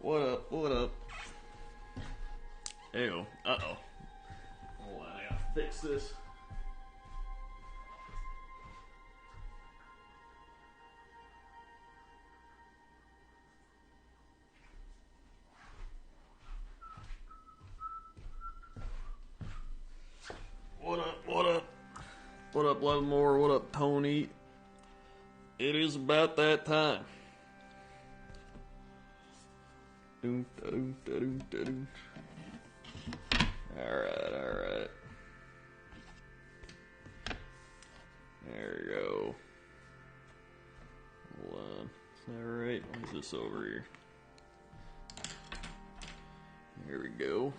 What up? What up? Ew. Uh-oh. Hold on, I gotta fix this. What up? What up? What up, Leavenmore? What up, Tony? It is about that time. Alright, alright. There we go. Hold on. Is that right? What is this over here? Here we go.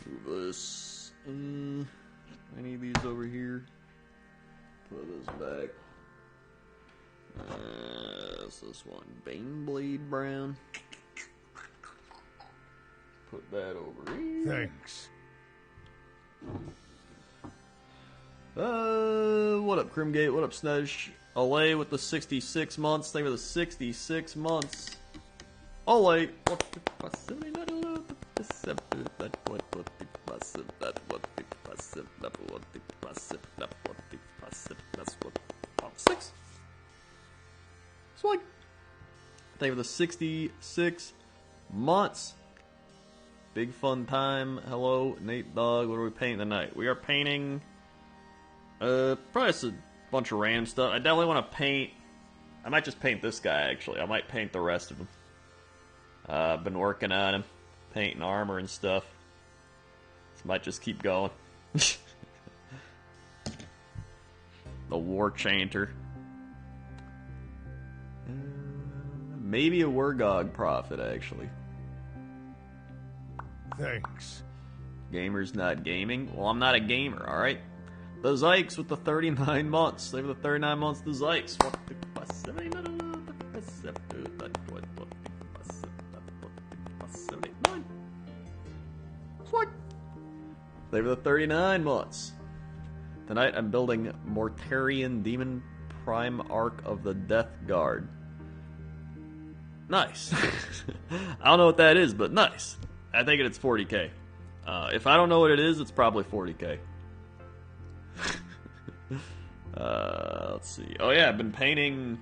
Move this. I need these over here. Put this back. That's this one. Baneblade Brown. Put that over here. Thanks. What up, Crimgate? What up, Snudge? Olay with the 66 months. Thank you for the 66 months. Olay. Six. Swing. Thank you for the 66 months. Big fun time. Hello, Nate Dog. What are we painting tonight? We are painting probably just a bunch of random stuff. I definitely want to paint. I might just paint this guy, actually. I might paint the rest of them. I've been working on him, painting armor and stuff. So might just keep going. The War Chanter. Maybe a Wurgog Prophet, actually. Thanks. Gamers not gaming? Well, I'm not a gamer, alright? The Zykes with the 39 months. They have the 39 months, the Zykes. They have the 39 months. Tonight I'm building Mortarian Demon Prime Arc of the Death Guard. Nice. I don't know what that is, but nice. I think it's 40k. If I don't know what it is, it's probably 40k. Let's see. Oh yeah, I've been painting.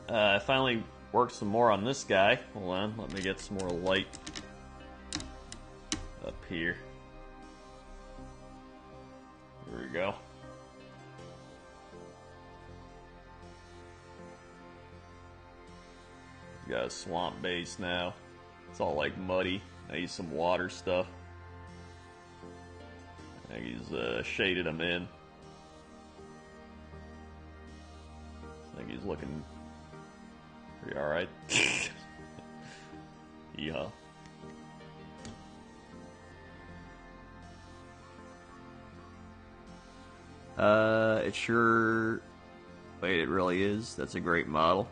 I finally worked some more on this guy. Hold on, let me get some more light up here. Here we go. Got a swamp base now. It's all like muddy. I use some water stuff. I think he's shaded him in. I think he's looking pretty alright. Yeah. It sure... Wait, it really is? That's a great model.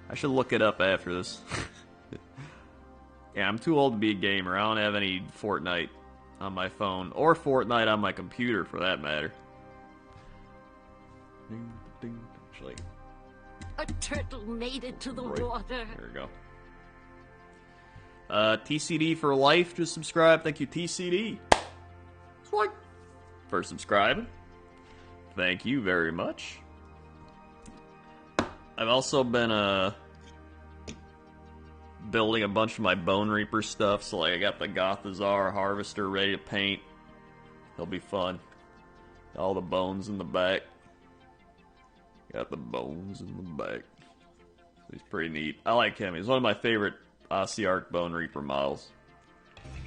I should look it up after this. Yeah, I'm too old to be a gamer. I don't have any Fortnite on my phone. Or Fortnite on my computer, for that matter. Ding, ding, actually. A turtle made it to the water. There we go. TCD for life, just subscribe. Thank you, TCD. Swipe. For subscribing. Thank you very much. I've also been building a bunch of my Bone Reaper stuff, so like I got the Gothazar Harvester ready to paint. He'll be fun. All the bones in the back. Got the bones in the back. He's pretty neat. I like him. He's one of my favorite Ossiarch Bone Reaper models.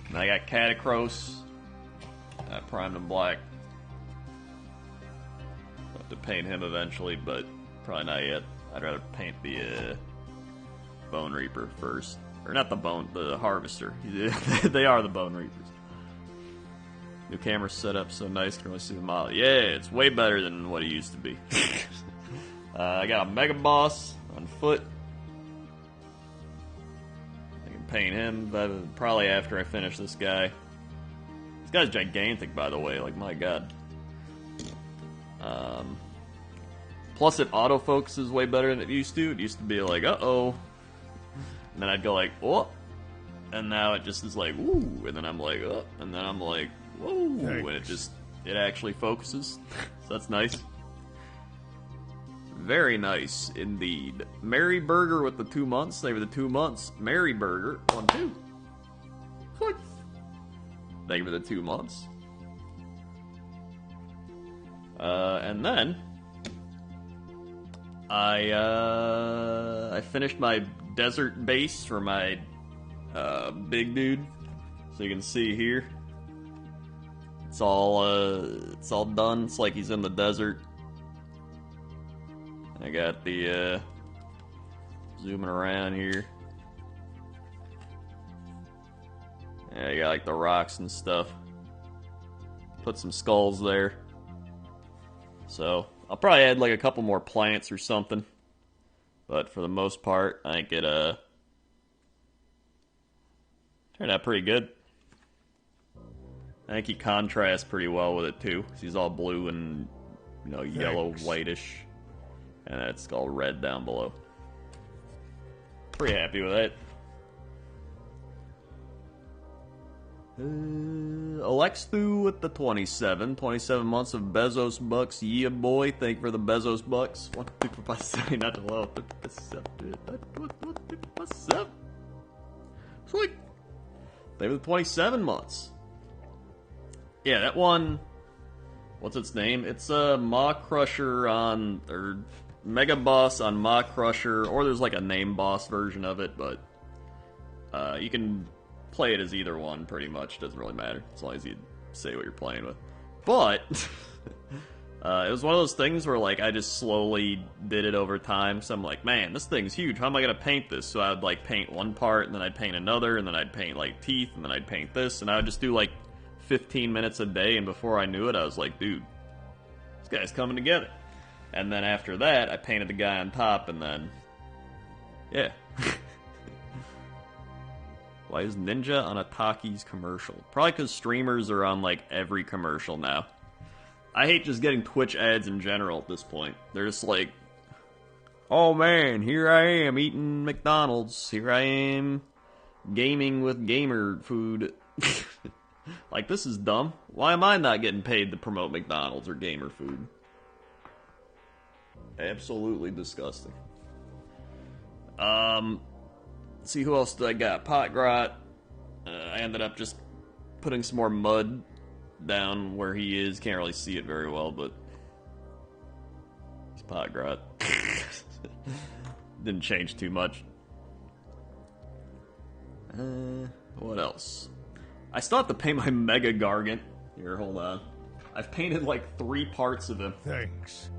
And I got Catacross. I primed him black. I'll have to paint him eventually, but probably not yet. I'd rather paint the Bone Reaper first. Or not the Harvester. They are the Bone Reapers. New camera setup, so nice, can really see the model. Yeah, it's way better than what it used to be. I got a Mega Boss on foot. I can paint him, but probably after I finish this guy. This guy's gigantic, by the way, like, my god. Plus, it autofocuses way better than it used to. It used to be like, uh-oh. And then I'd go like, oh. And now it just is like, ooh. And then I'm like, oh. And then I'm like, whoa. Thanks. And it actually focuses. So that's nice. Very nice indeed. Mary Burger with the 2 months. They were the 2 months. Mary Burger, 1, 2. What? Thank you for the 2 months. And then I finished my desert base for my big dude. So you can see here. It's all done. It's like he's in the desert. I got the zooming around here. Yeah, you got like the rocks and stuff. Put some skulls there. So I'll probably add like a couple more plants or something. But for the most part, I think it turned out pretty good. I think he contrasts pretty well with it too. 'Cause he's all blue and yellow, whitish. And it's all red down below. Pretty happy with it. Alexthu with the 27 months of Bezos bucks. Yeah, boy. Thank you for the Bezos bucks. 1, 2, 4, 5, 7, not 12, 7. Sweet. They were the 27 months. Yeah, that one. What's its name? It's a Maw Crusher or Mega Boss on Maw Crusher, or there's like a name boss version of it, but you can play it as either one, pretty much. Doesn't really matter, as long as you say what you're playing with. But it was one of those things where like I just slowly did it over time. So I'm like, man, this thing's huge. How am I gonna paint this? So I would like paint one part, and then I'd paint another, and then I'd paint like teeth, and then I'd paint this, and I would just do like 15 minutes a day. And before I knew it, I was like, dude, this guy's coming together. And then after that, I painted the guy on top, and then yeah. Why is Ninja on a Takis commercial? Probably because streamers are on, like, every commercial now. I hate just getting Twitch ads in general at this point. They're just like, oh man, here I am eating McDonald's. Here I am gaming with gamer food. Like, this is dumb. Why am I not getting paid to promote McDonald's or gamer food? Absolutely disgusting. See who else did I got? Potgrot. I ended up just putting some more mud down where he is. Can't really see it very well, but it's Potgrot. Didn't change too much. What else? I still have to paint my Mega Gargant. Here, hold on. I've painted like 3 parts of him. Thanks.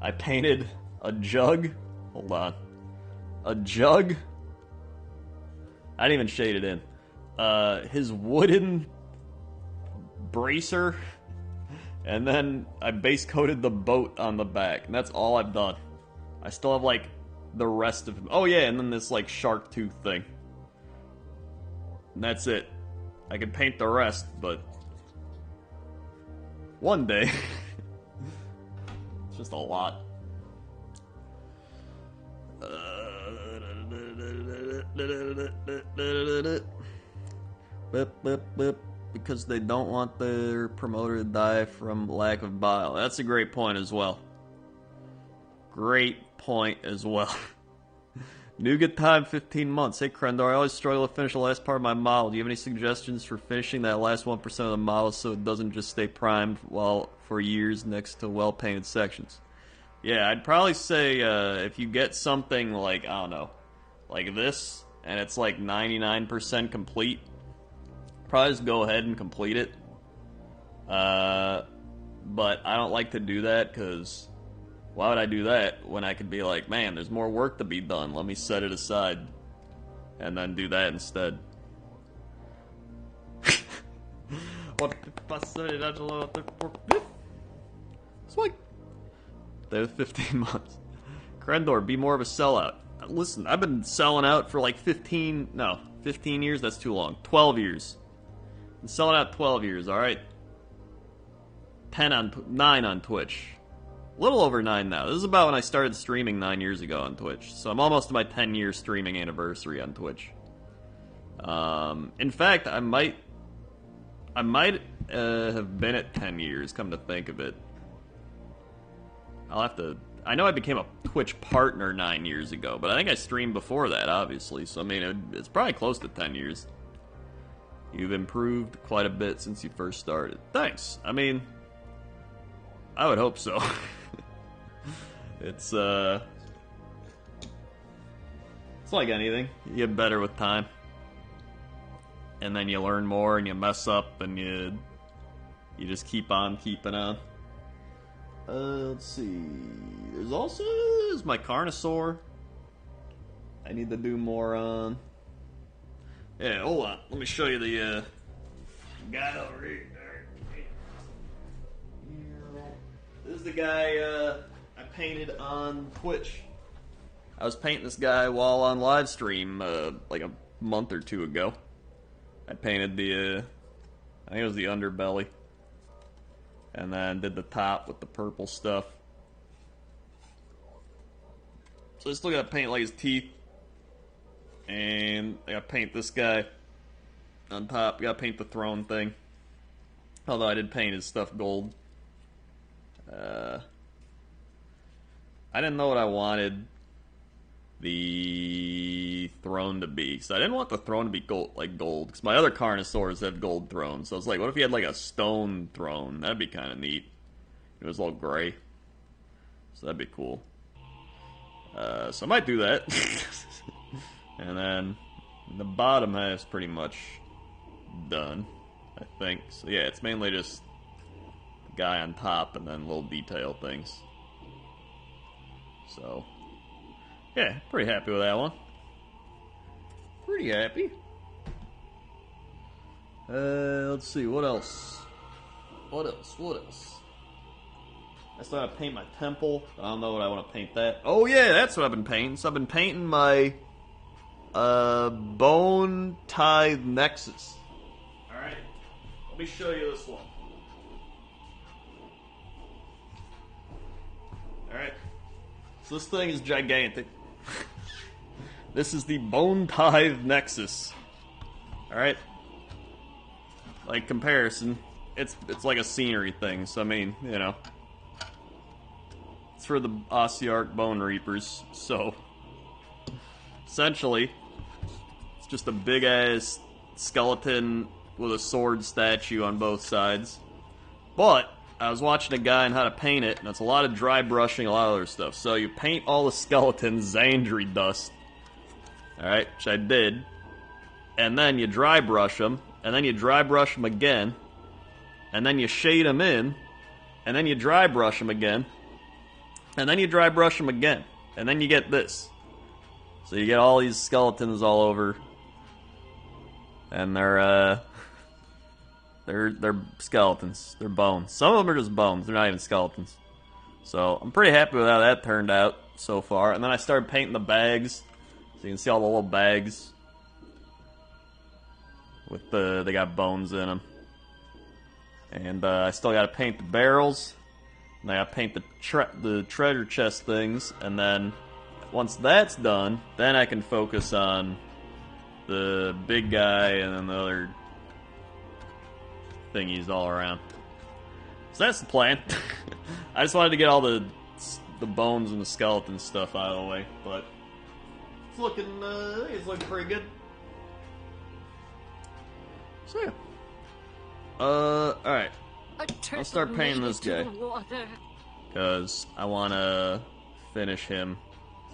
I painted a jug. Hold on. A jug. I didn't even shade it in. His wooden bracer. And then I base coated the boat on the back. And that's all I've done. I still have like the rest of him. Oh yeah, and then this like shark tooth thing. And that's it. I could paint the rest, but one day. It's just a lot. Because they don't want their promoter to die from lack of bile. That's a great point as well. Great point as well. Nougat time, 15 months. Hey, Krendor, I always struggle to finish the last part of my model. Do you have any suggestions for finishing that last 1% of the model so it doesn't just stay primed for years next to well-painted sections? Yeah, I'd probably say if you get something like, I don't know, like this, and it's like 99% complete, probably just go ahead and complete it. But I don't like to do that, because why would I do that when I could be like, man, there's more work to be done. Let me set it aside and then do that instead. Sweet. They're 15 months. Krendor, be more of a sellout. Listen, I've been selling out for like 15 years? That's too long. 12 years. Been selling out 12 years, alright? 9 on Twitch. A little over 9 now. This is about when I started streaming 9 years ago on Twitch. So I'm almost to my 10-year streaming anniversary on Twitch. In fact, I might have been at 10 years, come to think of it. I'll have to... I know I became a Twitch partner 9 years ago, but I think I streamed before that, obviously. So, I mean, it's probably close to 10 years. You've improved quite a bit since you first started. Thanks. I mean, I would hope so. It's like anything. You get better with time. And then you learn more, and you mess up, and you just keep on keeping on. Let's see. There's my Carnosaur. I need to do more on. Yeah, hold on. Let me show you the guy over here. This is the guy I painted on Twitch. I was painting this guy while on live stream like a month or two ago. I painted the, I think it was the underbelly. And then did the top with the purple stuff. So I still gotta paint like his teeth. And I gotta paint this guy on top. Gotta paint the throne thing. Although I did paint his stuff gold. I didn't know what I wanted the throne to be. So I didn't want the throne to be gold, because my other Carnosaurs have gold thrones. So I was like, what if he had like a stone throne? That'd be kind of neat. It was all gray. So that'd be cool. So I might do that. And then the bottom half's pretty much done, I think. So yeah, it's mainly just the guy on top and then little detail things. So yeah, pretty happy with that one. Pretty happy. Let's see, what else? What else? I still gotta paint my temple. I don't know what I want to paint that. Oh yeah, that's what I've been painting. So I've been painting my bone tithe nexus. Alright, let me show you this one. Alright, so this thing is gigantic. This is the bone tithe nexus. Alright, like comparison, it's like a scenery thing, so I mean, you know, it's for the Ossiarch Bone Reapers, so essentially it's just a big ass skeleton with a sword statue on both sides. But I was watching a guy on how to paint it, and it's a lot of dry brushing, a lot of other stuff. So you paint all the skeletons Xandri dust, alright, which I did, and then you dry brush them, and then you dry brush them again, and then you shade them in, and then you dry brush them again, and then you dry brush them again, and then you get this. So you get all these skeletons all over, and they're skeletons. They're bones. Some of them are just bones. They're not even skeletons. So I'm pretty happy with how that turned out so far. And then I started painting the bags, so you can see all the little bags with they got bones in them. And I still got to paint the barrels, and I got to paint the treasure chest things, and then once that's done, then I can focus on the big guy and then the other thingies all around. So that's the plan. I just wanted to get all the bones and the skeleton stuff out of the way, but it's looking pretty good. So yeah. Alright. I'll start painting this guy, because I want to finish him.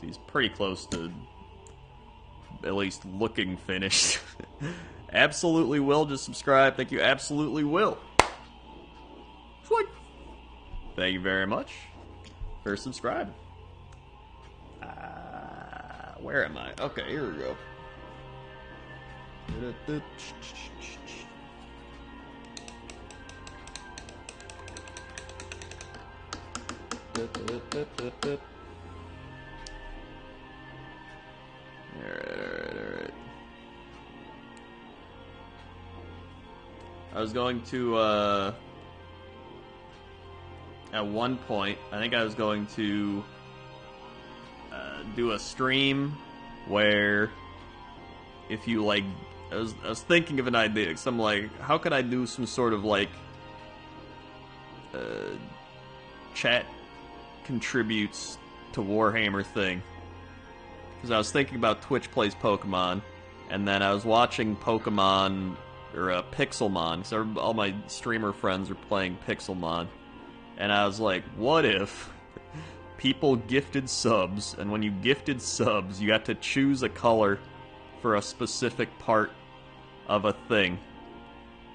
He's pretty close to at least looking finished. Absolutely will. Just subscribe. Thank you. Absolutely will. Thank you very much for subscribing. Where am I? Okay, here we go. Alright. I was going to, I at one point, I think I was going to do a stream where if you like, I was thinking of an idea, because I'm like, how could I do some sort of like chat contributes to Warhammer thing? Because I was thinking about Twitch Plays Pokemon, and then I was watching Pokemon, or Pixelmon, so all my streamer friends are playing Pixelmon, and I was like, what if people gifted subs, and when you gifted subs, you got to choose a color for a specific part of a thing,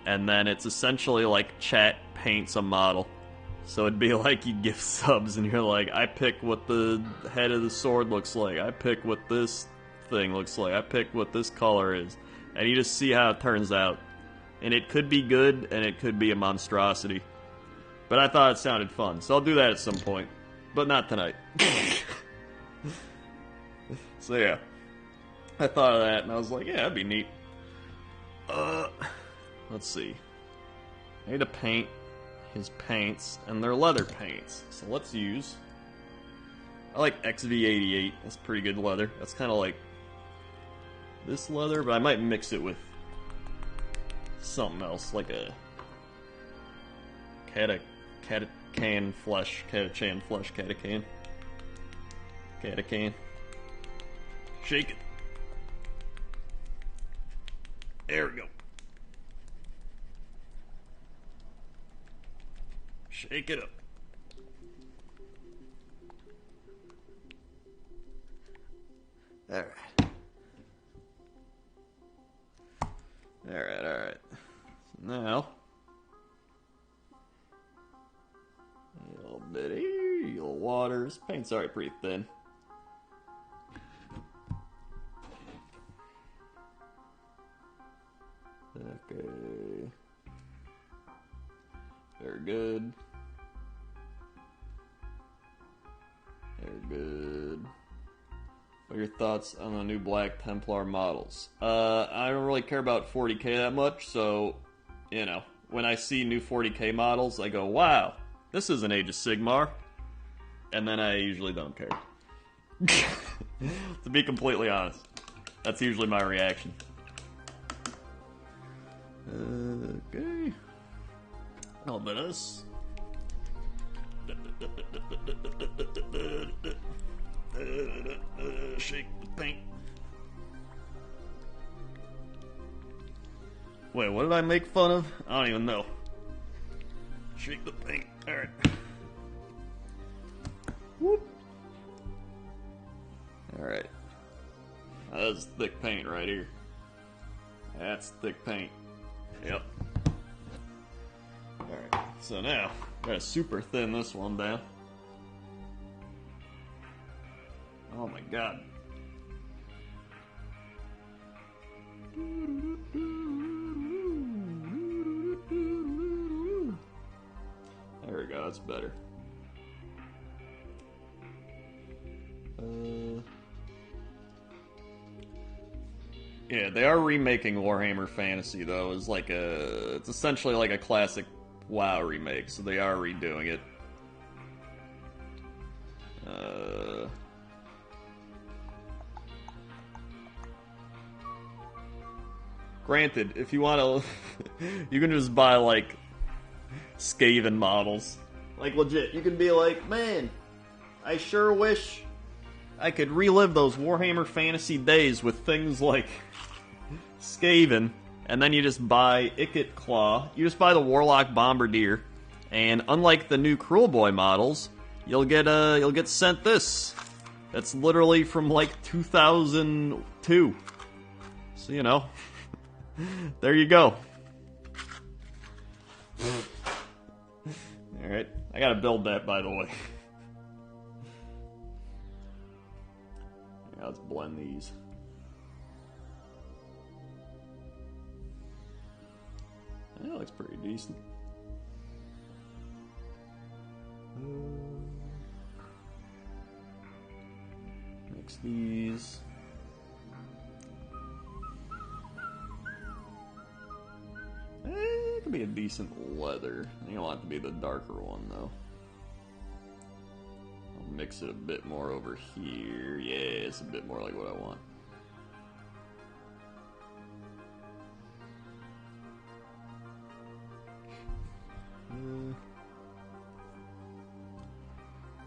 and then it's essentially like chat paints a model. So it'd be like you gift subs, and you're like, I pick what the head of the sword looks like, I pick what this thing looks like, I pick what this color is, and you just see how it turns out. And it could be good, and it could be a monstrosity. But I thought it sounded fun, so I'll do that at some point. But not tonight. So yeah. I thought of that, and I was like, yeah, that'd be neat. Let's see. I need to paint his paints, and they're leather paints. So let's use... I like XV88. That's pretty good leather. That's kind of like this leather, but I might mix it with something else, like a catachan flesh. Shake it. There we go. Shake it up. Alright. Alright. So now, a little bitty, a little water. This paint's already pretty thin. Okay. Very good. Very good. What are your thoughts on the new Black Templar models? I don't really care about 40k that much, so, you know, when I see new 40k models, I go, wow, this is an Age of Sigmar. And then I usually don't care. To be completely honest. That's usually my reaction. Okay. A little bit of this. Shake the paint. Wait, what did I make fun of? I don't even know. Shake the paint. Alright. Whoop. Alright. That's thick paint right here. That's thick paint. Yep. Alright, so now, gotta super thin this one down. Oh my god. There we go, that's better. Yeah, they are remaking Warhammer Fantasy though. It's essentially like a classic WoW remake, so they are redoing it. Granted, if you want to, you can just buy like Skaven models. Like legit, you can be like, man, I sure wish I could relive those Warhammer Fantasy days with things like Skaven, and then you just buy Ikit Claw. You just buy the Warlock Bombardier, and unlike the new Cruel Boy models, you'll get sent this. That's literally from like 2002. So you know, there you go. All right, I gotta build that, by the way. Yeah, let's blend these. That looks pretty decent. Mix these. It could be a decent leather. You don't want it to be the darker one, though. mix it a bit more over here. Yeah, it's a bit more like what I want.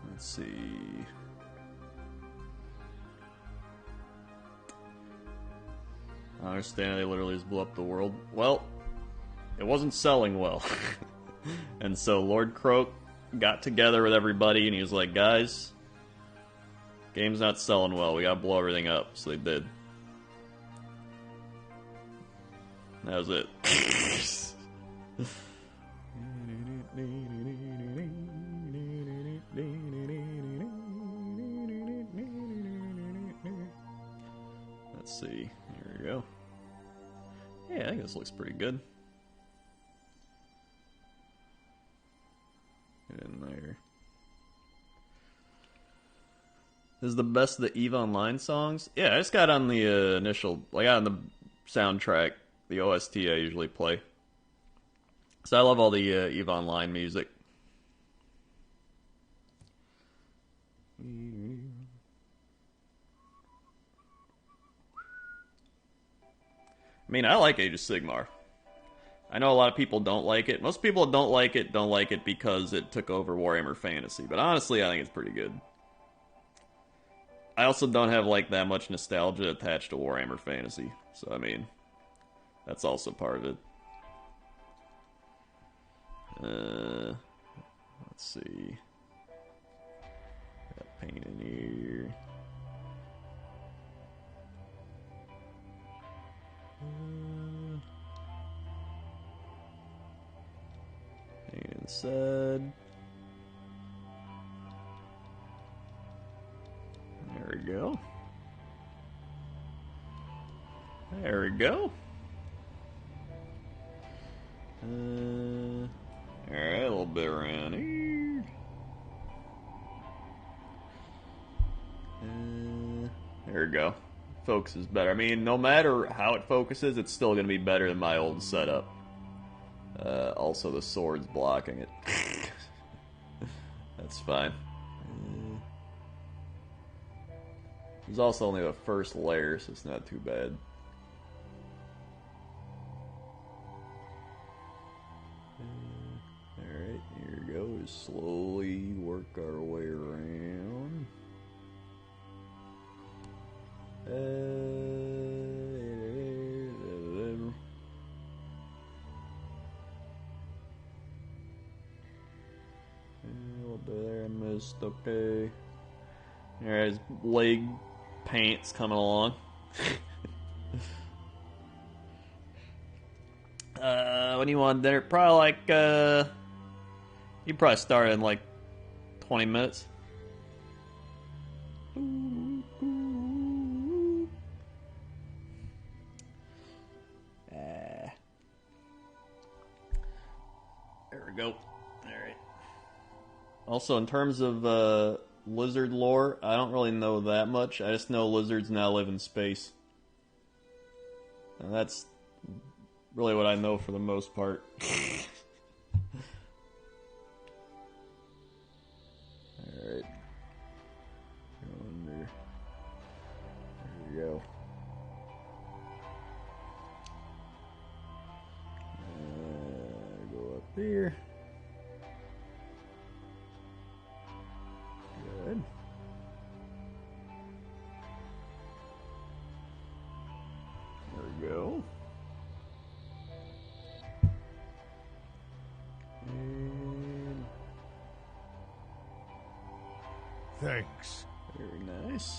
Let's see. I understand they literally just blew up the world. Well, it wasn't selling well. And so Lord Croak got together with everybody and he was like, guys, game's not selling well. We gotta blow everything up. So they did. That was it. Let's see. Here we go. Yeah, I think this looks pretty good. Get in there. This is the best of the EVE Online songs? Yeah, I just got on the initial, like on the soundtrack, the OST I usually play. So I love all the EVE Online music. I mean, I like Age of Sigmar. I know a lot of people don't like it. Most people don't like it because it took over Warhammer Fantasy. But honestly, I think it's pretty good. I also don't have, like, that much nostalgia attached to Warhammer Fantasy. So, I mean, that's also part of it. Let's see. Got paint in here. Paint inside. There we go. There we go. Alright, a little bit around here. There we go. Focus is better. I mean, no matter how it focuses, it's still going to be better than my old setup. Also, the sword's blocking it. That's fine. There's also only the first layer, so it's not too bad. Alright, here we go. Just slowly work our way around. A little bit there, I missed. Okay. Alright, his leg paint's coming along. When do you want dinner? Probably like, you probably start in like 20 minutes. There we go. Alright. Also, in terms of lizard lore, I don't really know that much. I just know lizards now live in space. And that's really what I know for the most part. Alright. Go under. There we go. Go up here. Good. There we go. And thanks. Very nice.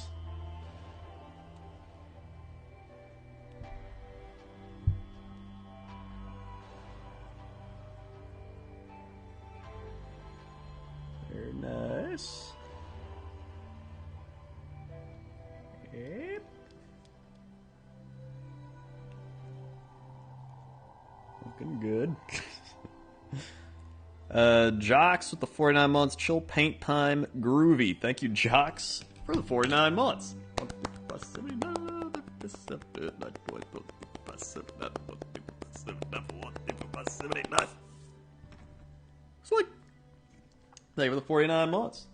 Very nice. Yep. Looking good. Jocks with the 49 months. Chill Paint Time Groovy. Thank you, Jocks, for the 49 months. Sweet. Thank you for the 49 months.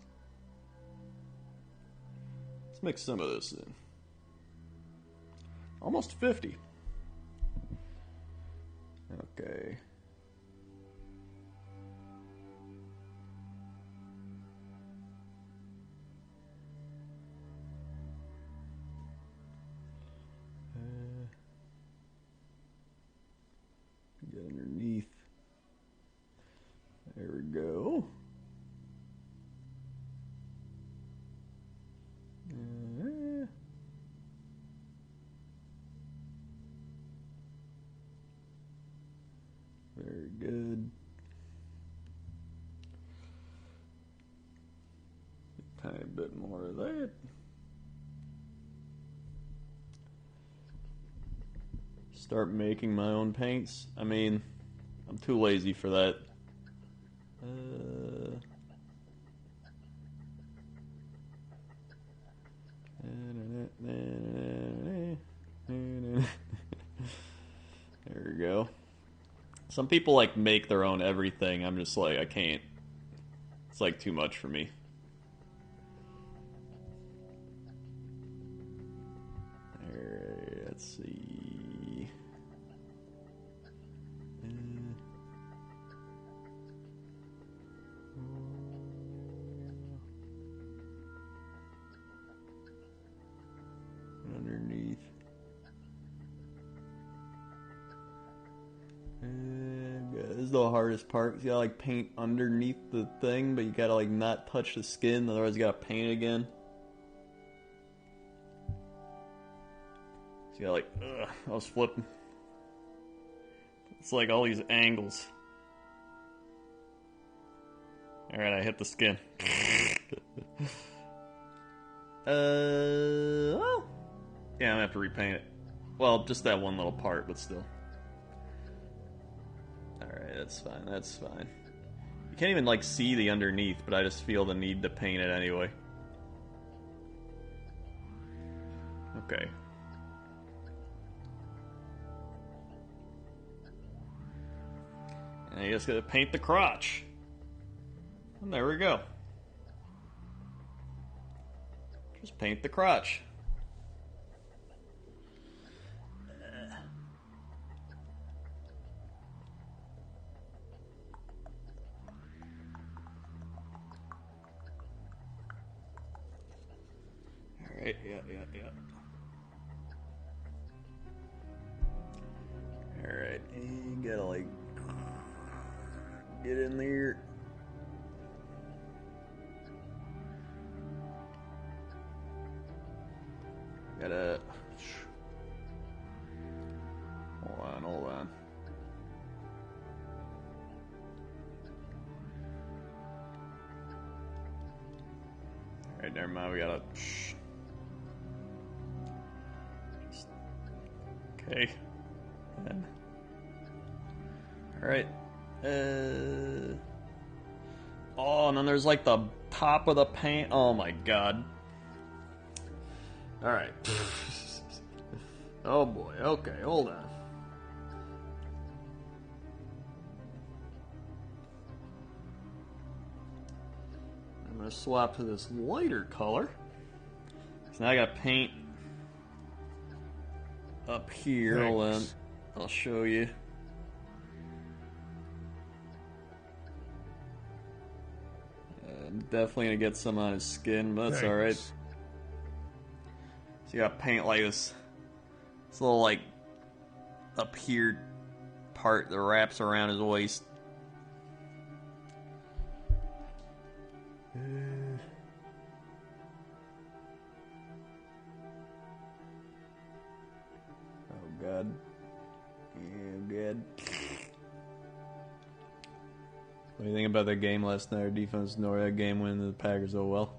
mix some of this in. Almost 50. Okay. Get underneath. There we go. Very good. A tiny bit more of that. Start making my own paints. I mean, I'm too lazy for that. There we go. Some people like make their own everything. I'm just like, I can't. It's like too much for me. Alright, let's see. Underneath. This is the hardest part. You gotta like paint underneath the thing, but you gotta like not touch the skin, otherwise you gotta paint it again. So you gotta like, I was flipping. It's like all these angles. Alright, I hit the skin. Oh. Yeah, I'm gonna have to repaint it. Well, just that one little part, but still. Alright, that's fine, that's fine. You can't even, like, see the underneath, but I just feel the need to paint it anyway. Okay. And you just gotta paint the crotch. And there we go. Just paint the crotch. Alright, yeah. Alright, you gotta like get in there. Gotta hold on. Alright, never mind, we gotta okay. Alright. Oh, and then there's like the top of the paint. Oh my god. Alright. Oh boy, okay, hold on. I'm gonna swap to this lighter color. So now I gotta paint up here. Thanks. Hold on. I'll show you. I'm definitely gonna get some on his skin, but that's Thanks. alright. So you gotta paint like this little like up here part that wraps around his waist. Oh god. Yeah, good. What do you think about that game last night? Our defense nor that game winning the Packers oh well.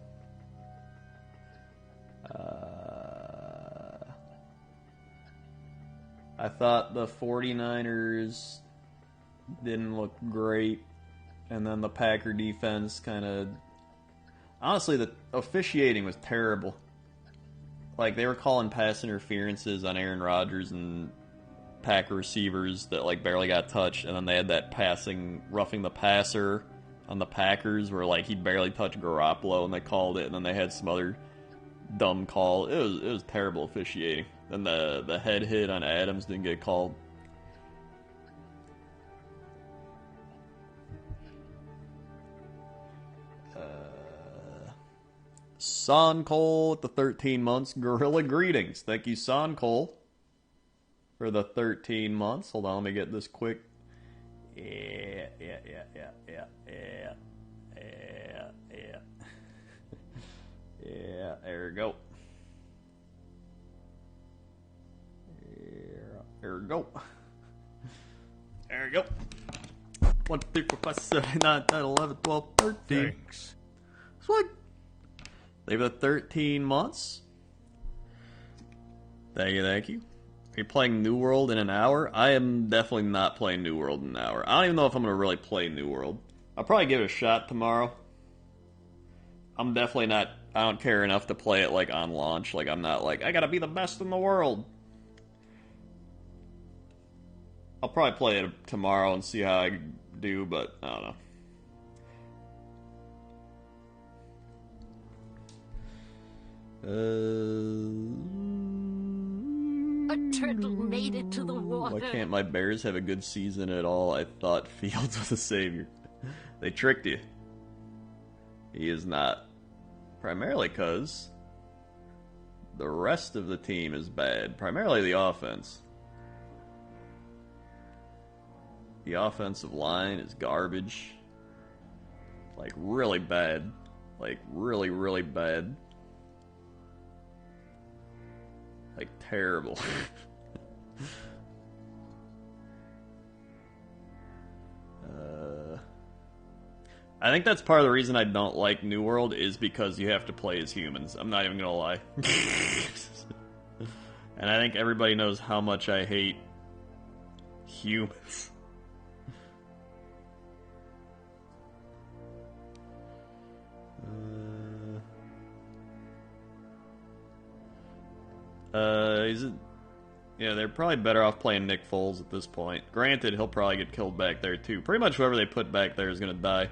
I thought the 49ers didn't look great, and then the Packer defense kind of... Honestly, the officiating was terrible. Like, they were calling pass interferences on Aaron Rodgers and Packer receivers that, like, barely got touched, and then they had that roughing the passer on the Packers where, like, he barely touched Garoppolo, and they called it, and then they had some other dumb call. It was terrible officiating. Then the head hit on Adams didn't get called. Son Cole with the 13 months. Gorilla greetings. Thank you, Son Cole, for the 13 months. Hold on, let me get this quick. Yeah. Yeah, there we go. There we go. There we go. 1, 2, 3, 4, 5, 6, 7, 8, 9, 10, 11, 12, 13. Thanks. Swag. They've got 13 months. Thank you. Are you playing New World in an hour? I am definitely not playing New World in an hour. I don't even know if I'm going to really play New World. I'll probably give it a shot tomorrow. I'm definitely not... I don't care enough to play it, like, on launch. Like, I'm not like, I gotta be the best in the world. I'll probably play it tomorrow and see how I do, but I don't know. A turtle made it to the water. Why can't my Bears have a good season at all? I thought Fields was a savior. They tricked you. He is not. Primarily because the rest of the team is bad. Primarily the offense. The offensive line is garbage. Like, really bad. Like, really, really bad. Like, terrible. I think that's part of the reason I don't like New World is because you have to play as humans. I'm not even gonna lie. And I think everybody knows how much I hate humans. Yeah, they're probably better off playing Nick Foles at this point. Granted, he'll probably get killed back there too. Pretty much whoever they put back there is gonna die.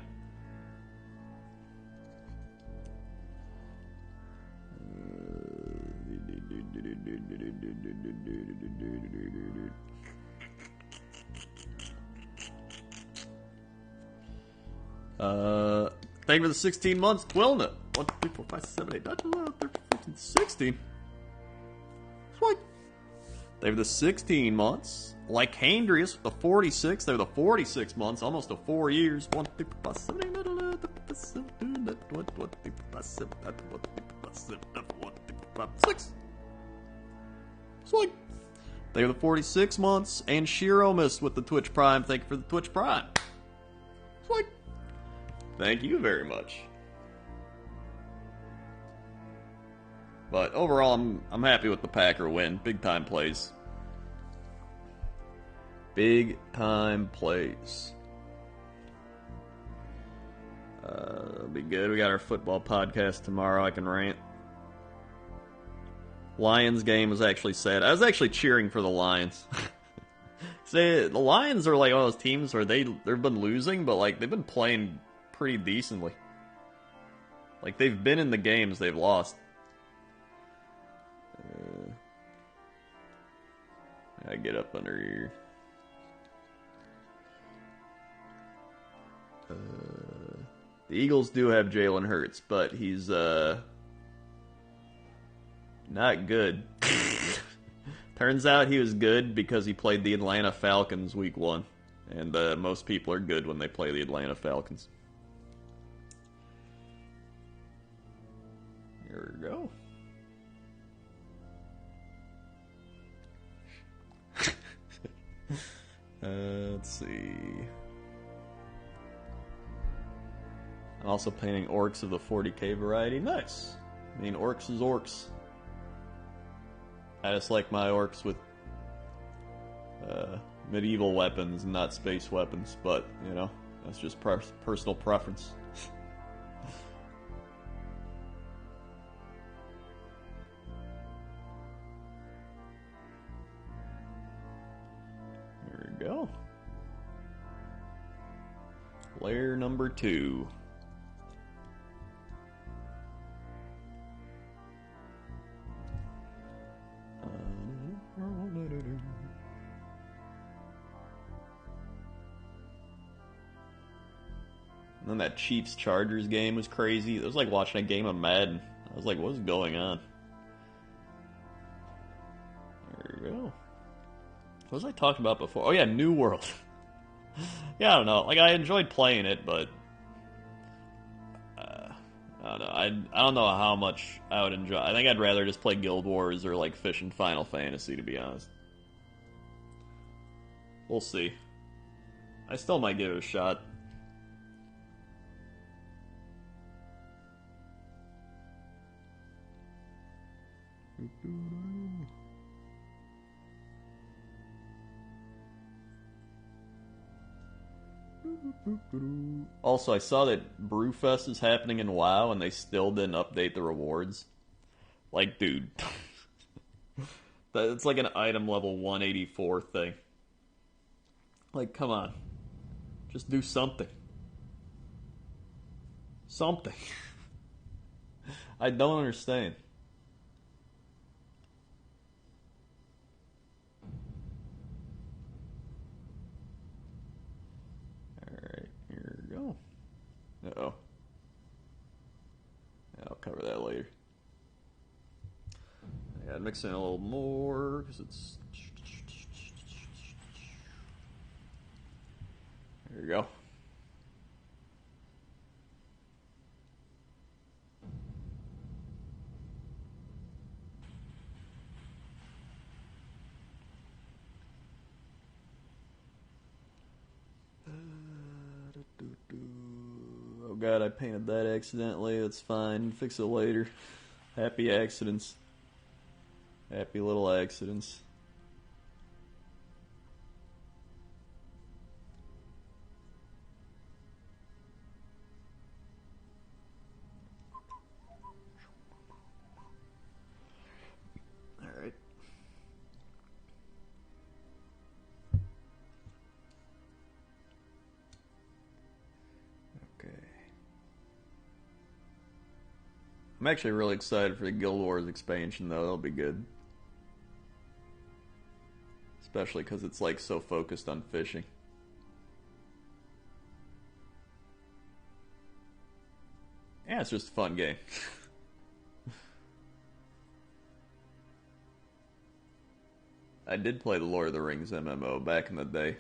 Thank you for the 16 months, Quilna. 1, 2, 3, 4, 5, 7, 8, 9, 10, 11, 13, 14, 16. Sweet. They have the 16 months. Like Handrius with the 46. They're the 46 months, almost to 4 years. 1, 2, 3, 4, 5, 7, 8, 9, 11, 12, 13, 14, 15, 16. 1, 2, 3, 4, 5, 7, 8, 9, 1, 2, 3, 4, 5, 7, 8, 9, 1, 2, 3, 4, 5, 6. Sweet. They are the 46 months. And Shiro missed with the Twitch Prime. Thank you for the Twitch Prime. Sweet. Thank you very much. But overall, I'm happy with the Packer win. Big time plays. Big time plays. It'll be good. We got our football podcast tomorrow. I can rant. Lions game was actually sad. I was actually cheering for the Lions. See, the Lions are like one of those teams where they've been losing, but like they've been playing pretty decently. Like they've been in the games they've lost. I get up under here. The Eagles do have Jalen Hurts, but he's not good. Turns out he was good because he played the Atlanta Falcons week 1. And most people are good when they play the Atlanta Falcons. Here we go. Let's see. I'm also painting orcs of the 40k variety. Nice. I mean, orcs is orcs. I just like my orcs with medieval weapons and not space weapons, but, you know, that's just personal preference. There we go. Layer number 2. And then that Chiefs-Chargers game was crazy. It was like watching a game of Madden. I was like, what's going on? There we go. What was I talking about before? Oh yeah, New World. Yeah, I don't know. Like, I enjoyed playing it, but... I don't know. I don't know how much I would enjoy. I think I'd rather just play Guild Wars or like fish in Final Fantasy, to be honest. We'll see. I still might give it a shot. Also, I saw that Brewfest is happening in WoW, and they still didn't update the rewards. Like, dude. It's like an item level 184 thing. Like, come on. Just do something. Something. I don't understand. Alright, here we go. Uh-oh. Yeah, I'll cover that later. I gotta mix in a little more, because it's... There you go. Oh god, I painted that accidentally. That's fine. Fix it later. Happy accidents. Happy little accidents. Alright. Okay. I'm actually really excited for the Guild Wars expansion, though. That'll be good. Especially because it's like so focused on fishing. Yeah, it's just a fun game. I did play the Lord of the Rings MMO back in the day.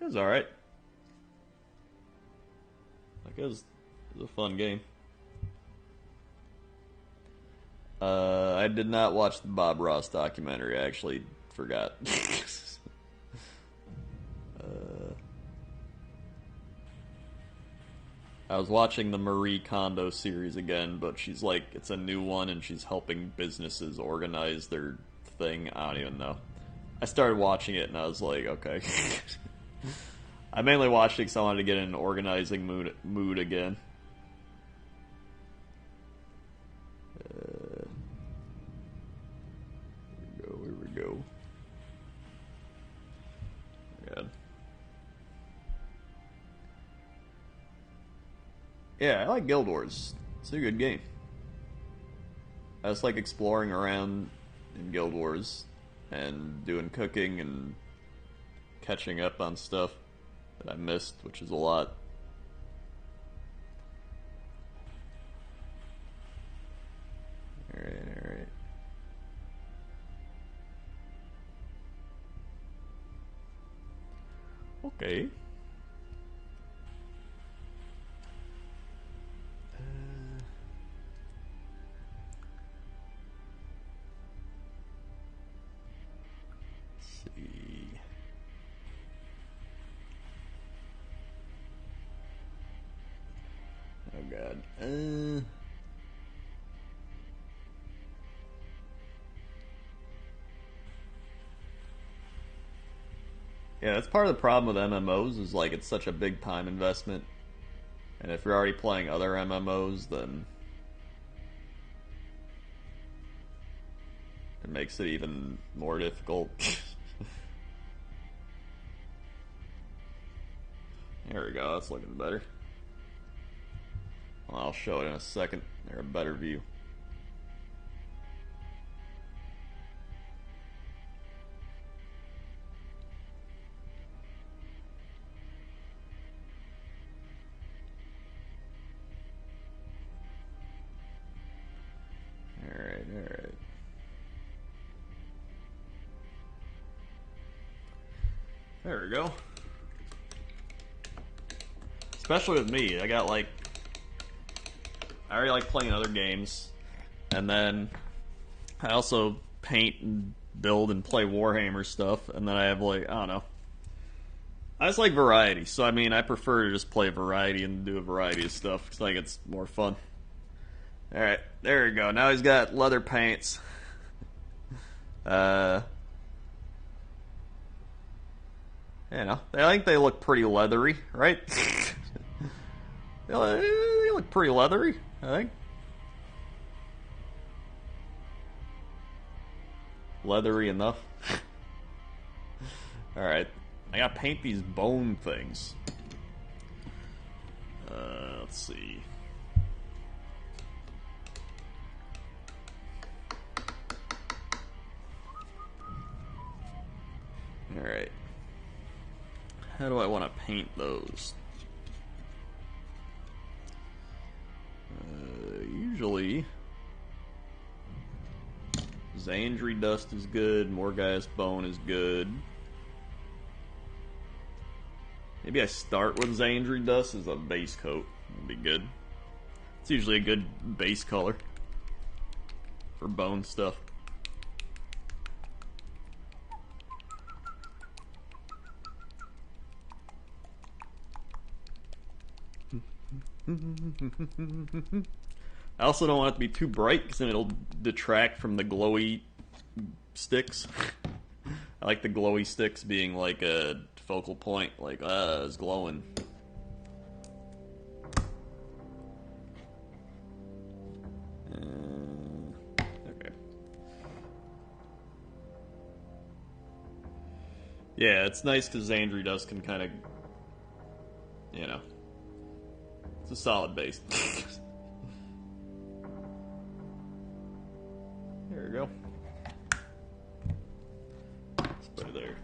It was alright. Like, it was a fun game. I did not watch the Bob Ross documentary. I actually forgot. I was watching the Marie Kondo series again, but she's like, it's a new one, and she's helping businesses organize their thing. I don't even know. I started watching it, and I was like, okay. I mainly watched it because I wanted to get in an organizing mood again. Here we go. God. Yeah, I like Guild Wars. It's a good game. I just like exploring around in Guild Wars and doing cooking and catching up on stuff that I missed, which is a lot. Alright. Okay. Let's see. Oh god. Yeah, that's part of the problem with MMOs, is like it's such a big time investment. And if you're already playing other MMOs, then it makes it even more difficult. There we go, that's looking better. Well, I'll show it in a second. They're a better view. There we go. Especially with me, I got like... I already like playing other games. And then I also paint and build and play Warhammer stuff. And then I have like, I don't know. I just like variety. So I mean, I prefer to just play variety and do a variety of stuff. Because I think it's more fun. Alright, there we go. Now he's got leather paints. You know, I think they look pretty leathery, right? They look pretty leathery, I think. Leathery enough. Alright, I gotta paint these bone things. Let's see. Alright. How do I want to paint those? Usually, Xandri dust is good, Morgai's bone is good. Maybe I start with Xandri dust as a base coat. Would be good. It's usually a good base color for bone stuff. I also don't want it to be too bright because then it'll detract from the glowy sticks. I like the glowy sticks being like a focal point, like, it's glowing. Okay. Yeah, it's nice because Xandri dust can kind of, you know, it's a solid base. There we go. Let's put it there.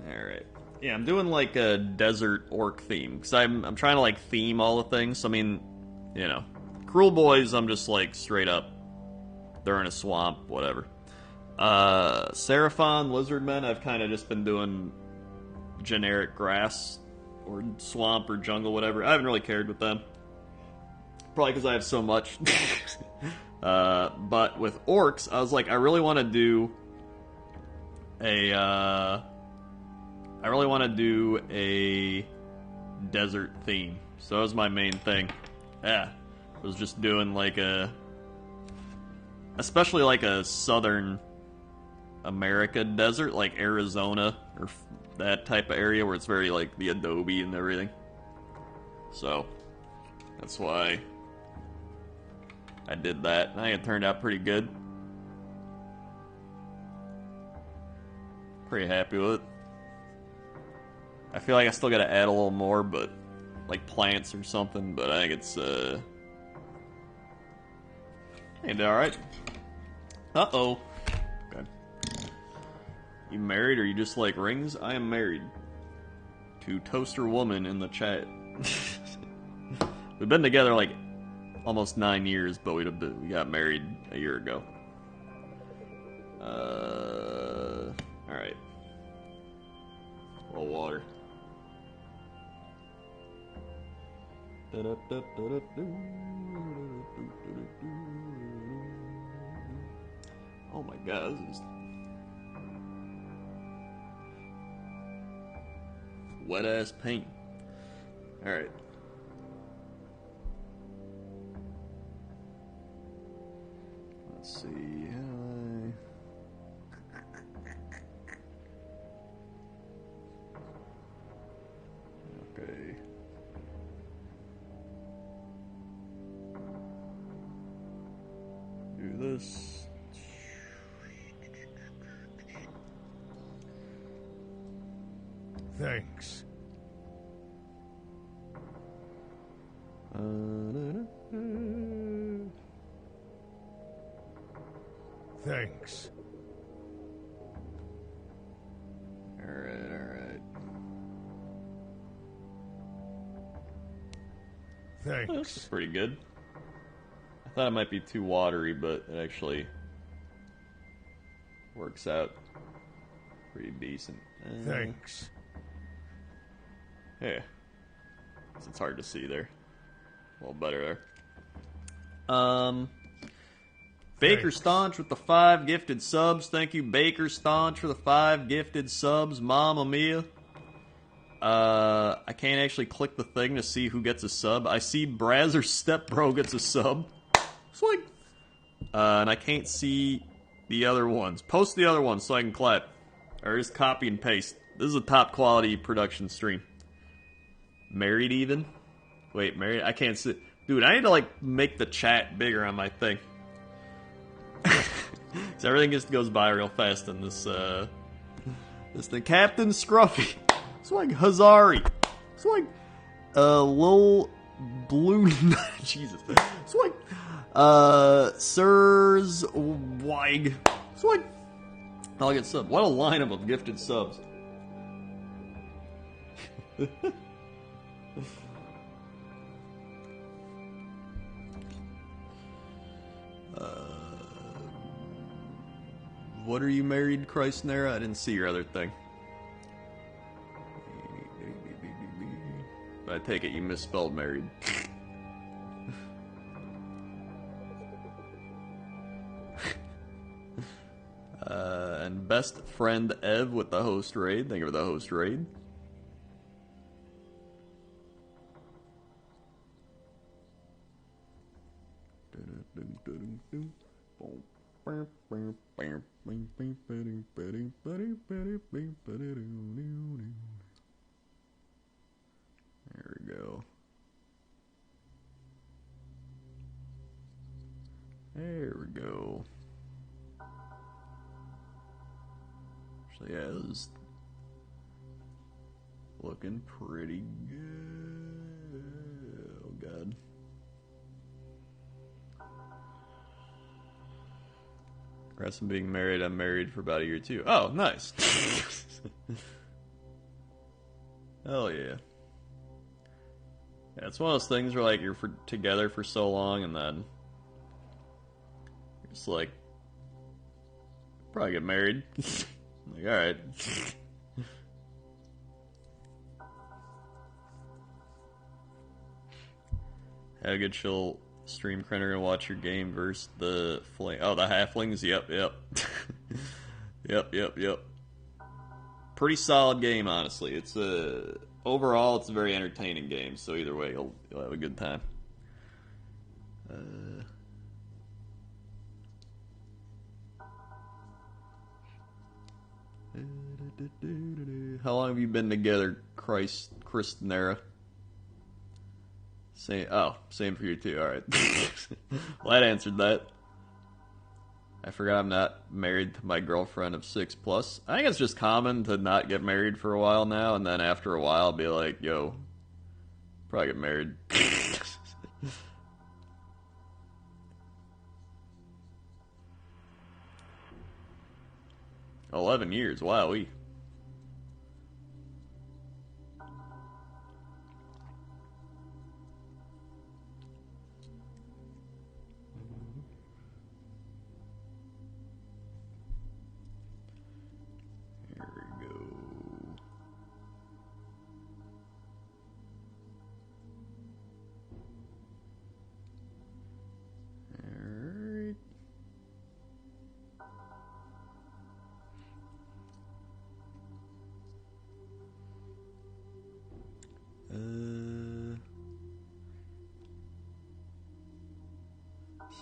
Alright. Yeah, I'm doing like a desert orc theme. Because I'm trying to like theme all the things. I mean, you know. Cruel Boys, I'm just like straight up. They're in a swamp, whatever. Seraphon, Lizardmen, I've kind of just been doing generic grass or swamp or jungle, whatever. I haven't really cared with them. Probably because I have so much. But with orcs, I was like, I really want to do a desert theme. So that was my main thing. Yeah. I was just doing like especially like a southern America desert, like Arizona or that type of area where it's very like the adobe and everything. So that's why I did that. I think it turned out pretty good. Pretty happy with it. I feel like I still gotta add a little more, but like plants or something, but I think it's ain't alright. Uh-oh. Okay. You married or you just like rings? I am married. To Toaster Woman in the chat. We've been together like almost 9 years, but we got married a year ago. Alright. A little water. Oh my god, this is wet ass paint. Alright. Let's see. Okay. Do this. Thanks. Thanks. Alright. That's Thanks. pretty good. I thought it might be too watery, but it actually works out pretty decent. Thanks. Yeah. It's hard to see there. A little better there. Baker Thanks. Staunch with the 5 gifted subs. Thank you, Baker Staunch, for the 5 gifted subs. Mamma mia. I can't actually click the thing to see who gets a sub. I see Brazzer Stepbro gets a sub. Swing. And I can't see the other ones. Post the other ones so I can clap. Or just copy and paste. This is a top quality production stream. Married even? Wait, married? I can't see. Dude, I need to like make the chat bigger on my thing. So everything just goes by real fast in this this thing. Captain Scruffy. Swing. Hazari. Swing. Lil Blue Jesus. Swing. Sirs Weig. Swing. I'll get sub. What a lineup of gifted subs. What are you married, Christnera? I didn't see your other thing. But I take it you misspelled married. And best friend Ev with the host raid. Thank you for the host raid. There we go. There we go. So yeah, this is looking pretty good. Oh god. Congrats on being married. I'm married for about a year too. Oh, nice. Hell yeah. Yeah, it's one of those things where like you're together for so long and then you're just like probably get married. Like, alright. Have a good chill stream, Crenner, and watch your game versus the flame. Oh, the halflings? Yep. Yep. Pretty solid game, honestly. It's overall, it's a very entertaining game, so either way, you'll have a good time. How long have you been together, Christnera? Same for you too. All right. Well, that answered that. I forgot I'm not married to my girlfriend of 6+. I think it's just common to not get married for a while now, and then after a while, be like, "Yo, probably get married." 11 years. Wowee.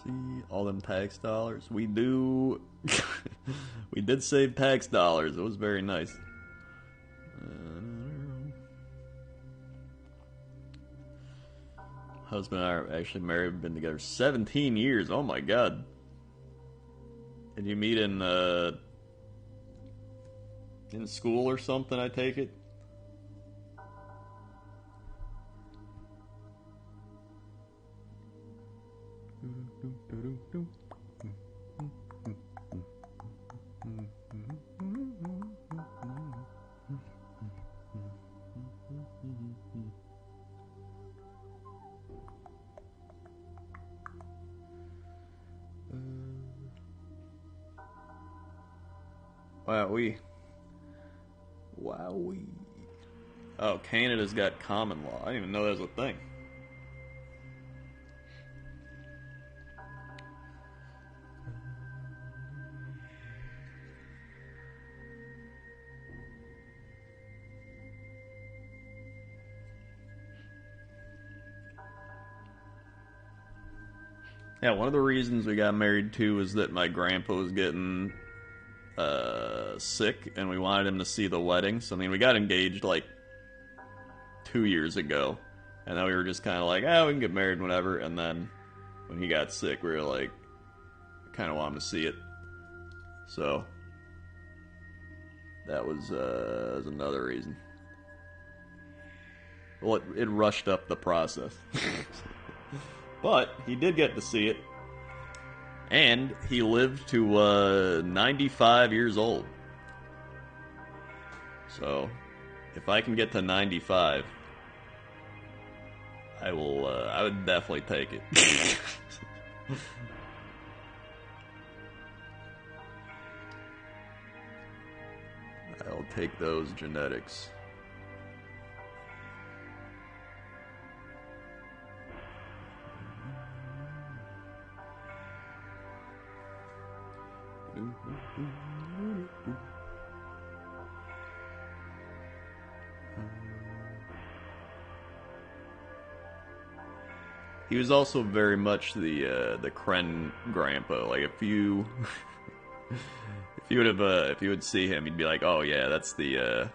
See all them tax dollars. We do. We did save tax dollars. It was very nice. Husband and I are actually married. We've been together 17 years. Oh my god. Did you meet in school or something? I take it. Wowee. Wowee. Oh, Canada's got common law. I didn't even know that was a thing. Yeah, one of the reasons we got married too was that my grandpa was getting sick, and we wanted him to see the wedding. So I mean, we got engaged like 2 years ago, and then we were just kind of like, we can get married whenever. And then when he got sick, we were like, kind of want him to see it. So that was another reason. Well, it rushed up the process. But he did get to see it, and he lived to 95 years old. So, if I can get to 95, I will. I would definitely take it. I'll take those genetics. He was also very much the Kren grandpa. Like if you if you would see him, you'd be like, oh yeah, that's the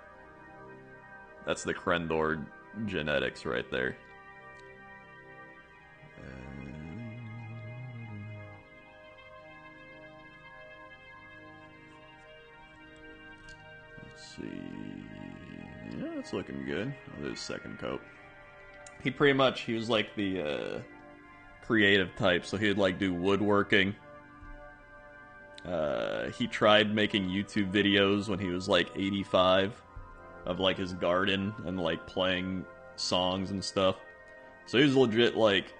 Krendor genetics right there. Let's see. Yeah, it's looking good. I'll do his second coat. He was like the creative type, so he'd like do woodworking. He tried making YouTube videos when he was like 85 of like his garden and like playing songs and stuff. So he was legit like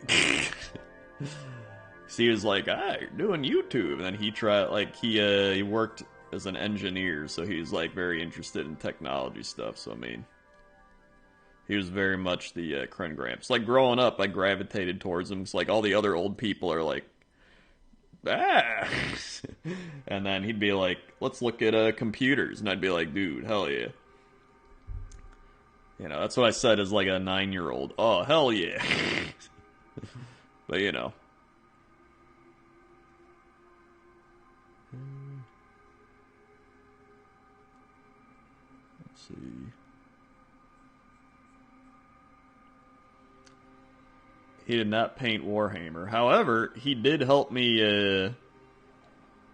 so he was like, you're doing YouTube. And then he tried, like, he worked as an engineer, so he's like very interested in technology stuff. So I mean, he was very much the Kren Gramps. Like growing up, I gravitated towards him. It's like all the other old people are like, and then he'd be like, let's look at computers, and I'd be like, dude, hell yeah. You know, that's what I said as like a 9-year-old. Oh, hell yeah. But you know. Let's see. He did not paint Warhammer. However, he did help me, I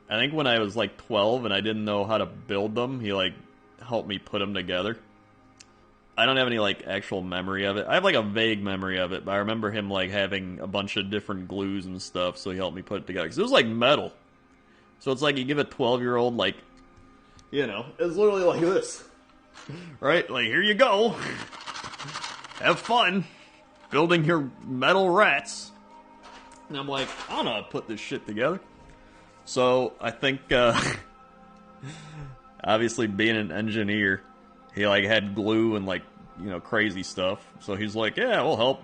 think when I was like 12 and I didn't know how to build them, he like helped me put them together. I don't have any like actual memory of it. I have like a vague memory of it, but I remember him like having a bunch of different glues and stuff, so he helped me put it together. Because it was like metal. So it's like you give a 12-year-old like, you know, it's literally like this. Right? Like, here you go. Have fun building your metal rats. And I'm like, I don't know how to put this shit together. So I think, obviously being an engineer, he like had glue and like, you know, crazy stuff. So he's like, yeah, we'll help.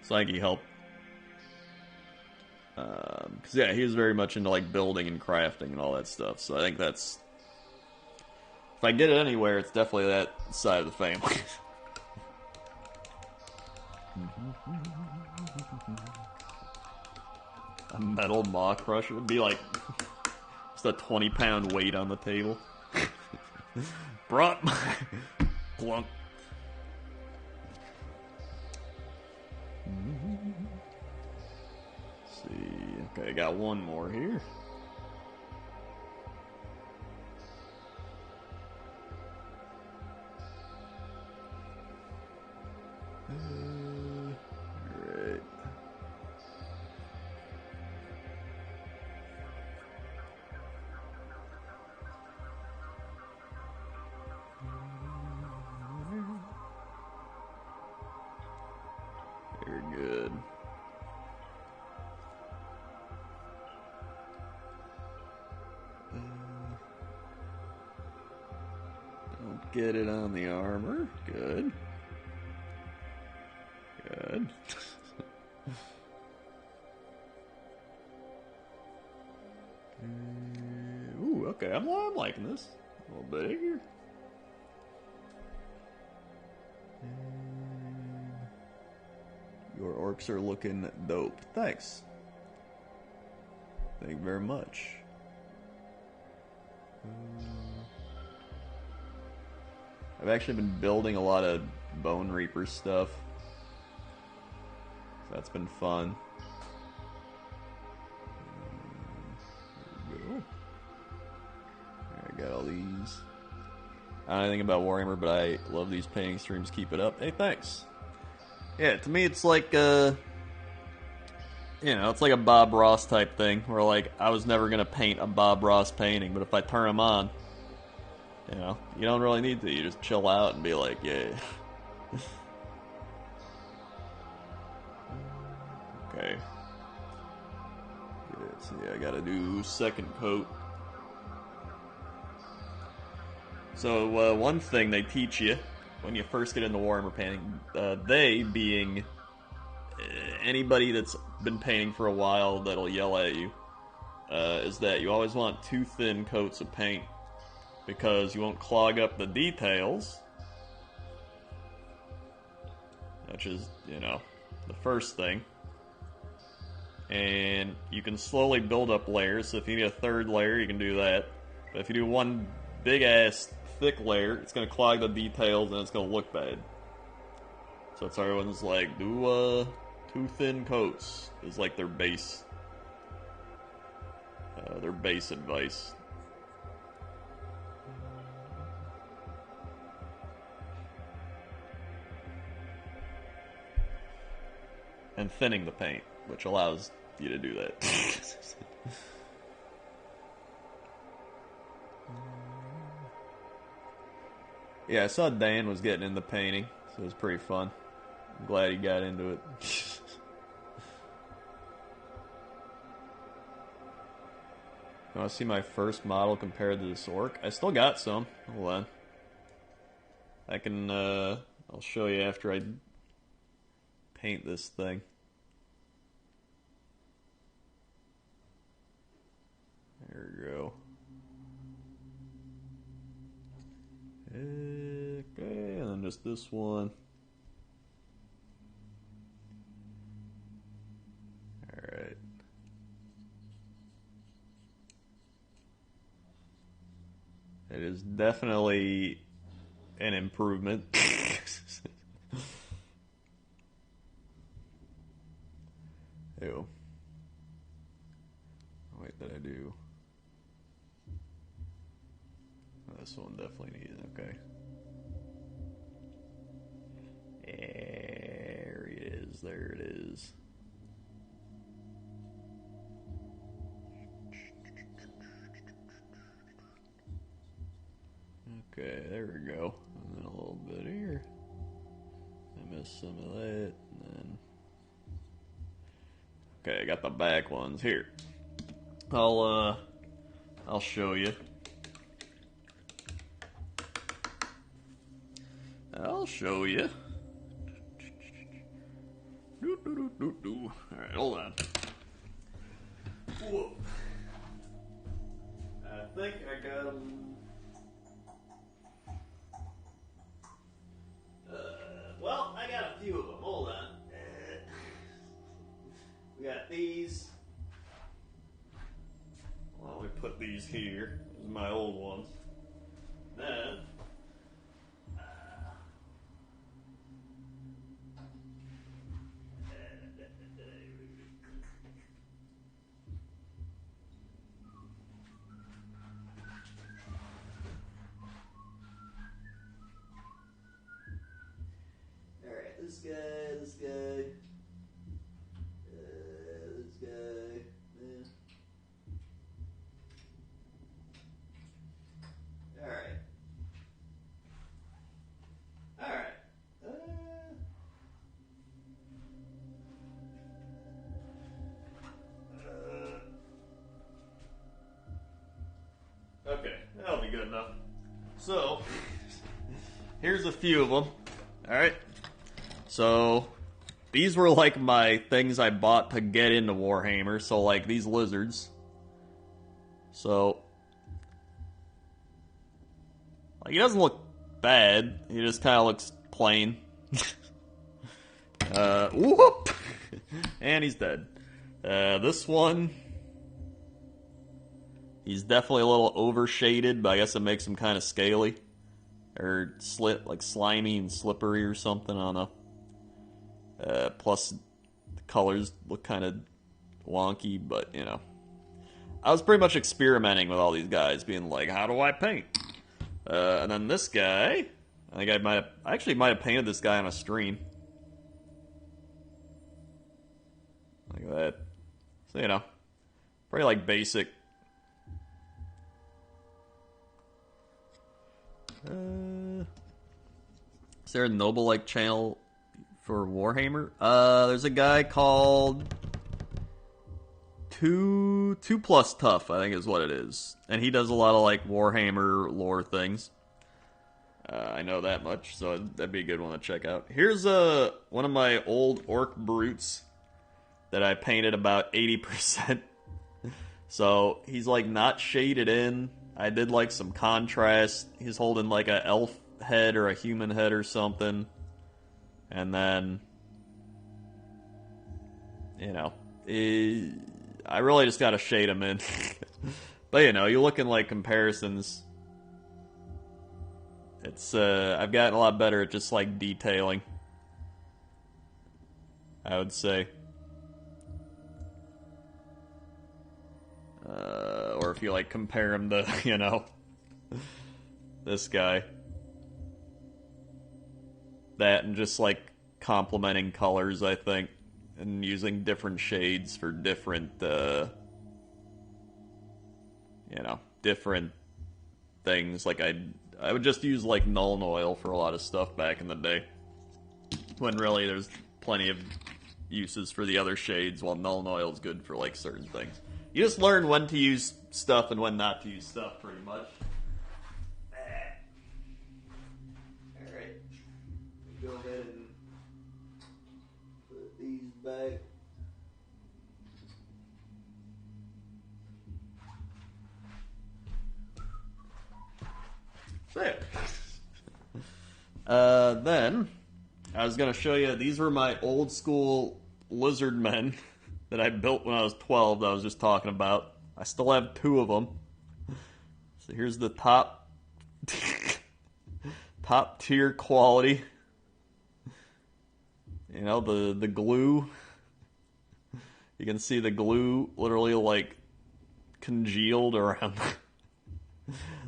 So I think he helped. Because yeah, he was very much into like building and crafting and all that stuff. So I think that's, if I get it anywhere, it's definitely that side of the family. A metal maw crusher would be like just a 20-pound weight on the table. Brought my glunk. Let's see. Okay, I got one more here. Alright. Very good. get it on the armor. Good. Good. Ooh, okay. I'm liking this. A little bigger. Your orcs are looking dope. Thanks. Thank you very much. I've actually been building a lot of Bone Reaper stuff. So that's been fun. There we go. I got all these. I don't know anything about Warhammer, but I love these painting streams. Keep it up. Hey, thanks. Yeah, to me it's like, you know, it's like a Bob Ross type thing, where like, I was never going to paint a Bob Ross painting, but if I turn them on, you know, you don't really need to. You just chill out and be like, yeah. Okay. Good. So yeah, I gotta do second coat. So one thing they teach you when you first get into Warhammer painting, they being anybody that's been painting for a while that'll yell at you, is that you always want 2 thin coats of paint, because you won't clog up the details, which is, you know, the first thing. And you can slowly build up layers, so if you need a 3rd layer, you can do that. But if you do one big-ass thick layer, it's going to clog the details and it's going to look bad. So it's everyone's like, do 2 thin coats is like their base advice. And thinning the paint, which allows you to do that. Yeah, I saw Dan was getting into painting, so it was pretty fun. I'm glad he got into it. You want to see my first model compared to this orc? I still got some. Hold on. I can, I'll show you after I paint this thing. There we go. Okay, and then just this one. Alright. It is definitely an improvement. Ew. Wait, did I do? Oh, this one definitely needs it. Okay. There it is. There it is. Okay, there we go. And then a little bit here. I missed some of that. And then... Okay, I got the back ones here. I'll show you. I'll show you. Alright, hold on. Whoa. I think I got them. Well, I got a few of them. Hold on. We got these. Well, we put these here. These are my old ones. Then. This guy, this guy, this guy, Alright. Alright. Okay, that'll be good enough. So, here's a few of them. Alright. So, these were like my things I bought to get into Warhammer. So, like, these lizards. So, like, he doesn't look bad. He just kind of looks plain. Whoop! And he's dead. This one, he's definitely a little overshaded, but I guess it makes him kind of scaly. Or like slimy and slippery or something, I don't know. Plus, the colors look kind of wonky, but, you know. I was pretty much experimenting with all these guys, being like, how do I paint? And then this guy, I think I actually might have painted this guy on a stream. Like that. So, you know, pretty like basic. Is there a noble like channel for Warhammer? There's a guy called 2 Plus Tough, I think is what it is. And he does a lot of like Warhammer lore things. I know that much, so that'd be a good one to check out. Here's one of my old orc brutes that I painted about 80%. So he's like not shaded in. I did like some contrast. He's holding like a elf head or a human head or something. And then, you know, I really just gotta shade him in. But you know, you look in like comparisons. It's I've gotten a lot better at just like detailing, I would say. Or if you like compare him to, you know, this guy. That and just like complementing colors, I think. And using different shades for different, you know, different things. Like I would just use like Nuln Oil for a lot of stuff back in the day. When really there's plenty of uses for the other shades, while Nuln Oil is good for like certain things. You just learn when to use stuff and when not to use stuff, pretty much. Alright. Go ahead and put these back. There. Then, I was going to show you, these were my old school lizard men that I built when I was 12 that I was just talking about. I still have 2 of them. So here's the top tier quality. You know, the glue. You can see the glue literally like congealed around.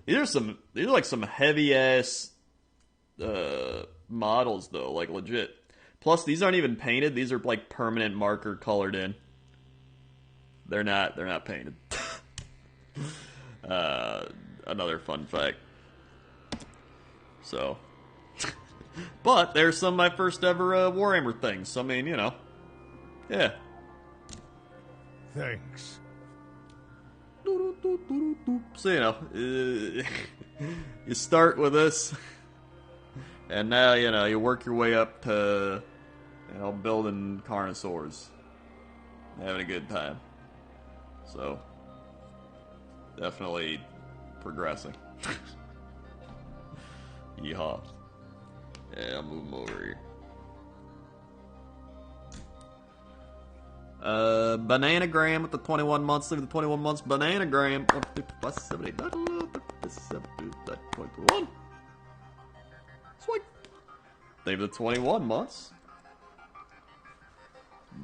These are like some heavy ass models though, like legit. Plus these aren't even painted, these are like permanent marker colored in. They're not painted. Another fun fact. So, but there's some of my first ever Warhammer things. So I mean, you know, yeah. Thanks. So you know, you start with this, and now you know you work your way up to, you know, building Carnosaurs, having a good time. So, definitely progressing. Yeehaw. Yeah, I'll move them over here. Bananagram with the 21 months. Leave the 21 months. Bananagram. 21. Sweet. Leave the 21 months.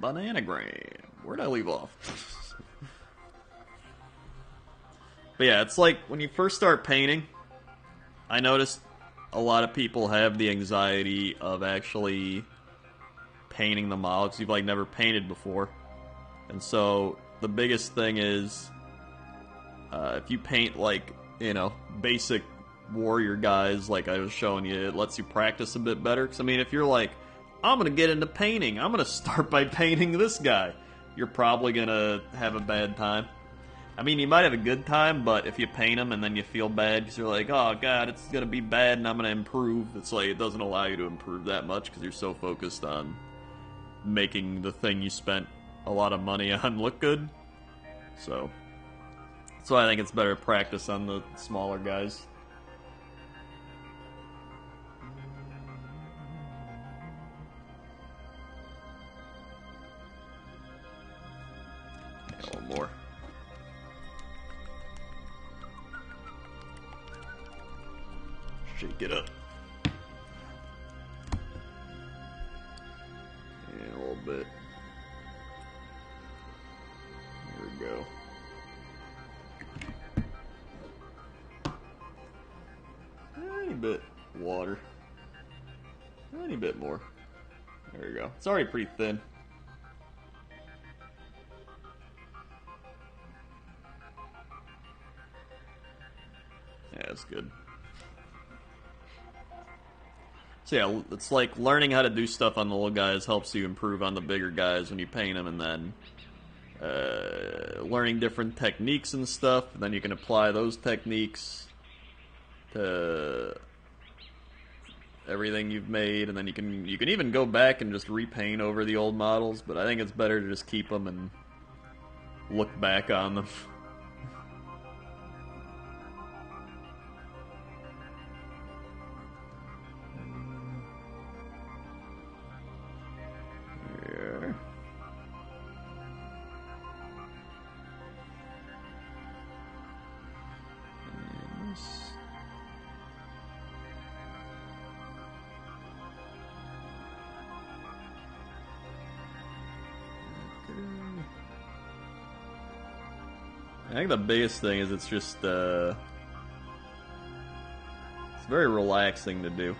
Bananagram. Where'd I leave off? But yeah, it's like when you first start painting, I noticed a lot of people have the anxiety of actually painting the model because you've like never painted before. And so the biggest thing is if you paint like, you know, basic warrior guys like I was showing you, it lets you practice a bit better. Because I mean, if you're like, I'm going to get into painting, I'm going to start by painting this guy, you're probably going to have a bad time. I mean, you might have a good time, but if you paint them and then you feel bad because you're like, oh god, it's gonna be bad and I'm gonna improve, it's like, it doesn't allow you to improve that much because you're so focused on making the thing you spent a lot of money on look good. So, that's why I think it's better to practice on the smaller guys. Yeah, a little more. Shake it up. And a little bit. There we go. Tiny bit water. Tiny bit more. There we go. It's already pretty thin. Yeah, that's good. So yeah, it's like learning how to do stuff on the little guys helps you improve on the bigger guys when you paint them, and then learning different techniques and stuff, and then you can apply those techniques to everything you've made, and then you can even go back and just repaint over the old models, but I think it's better to just keep them and look back on them. I think the biggest thing is it's just, it's very relaxing to do.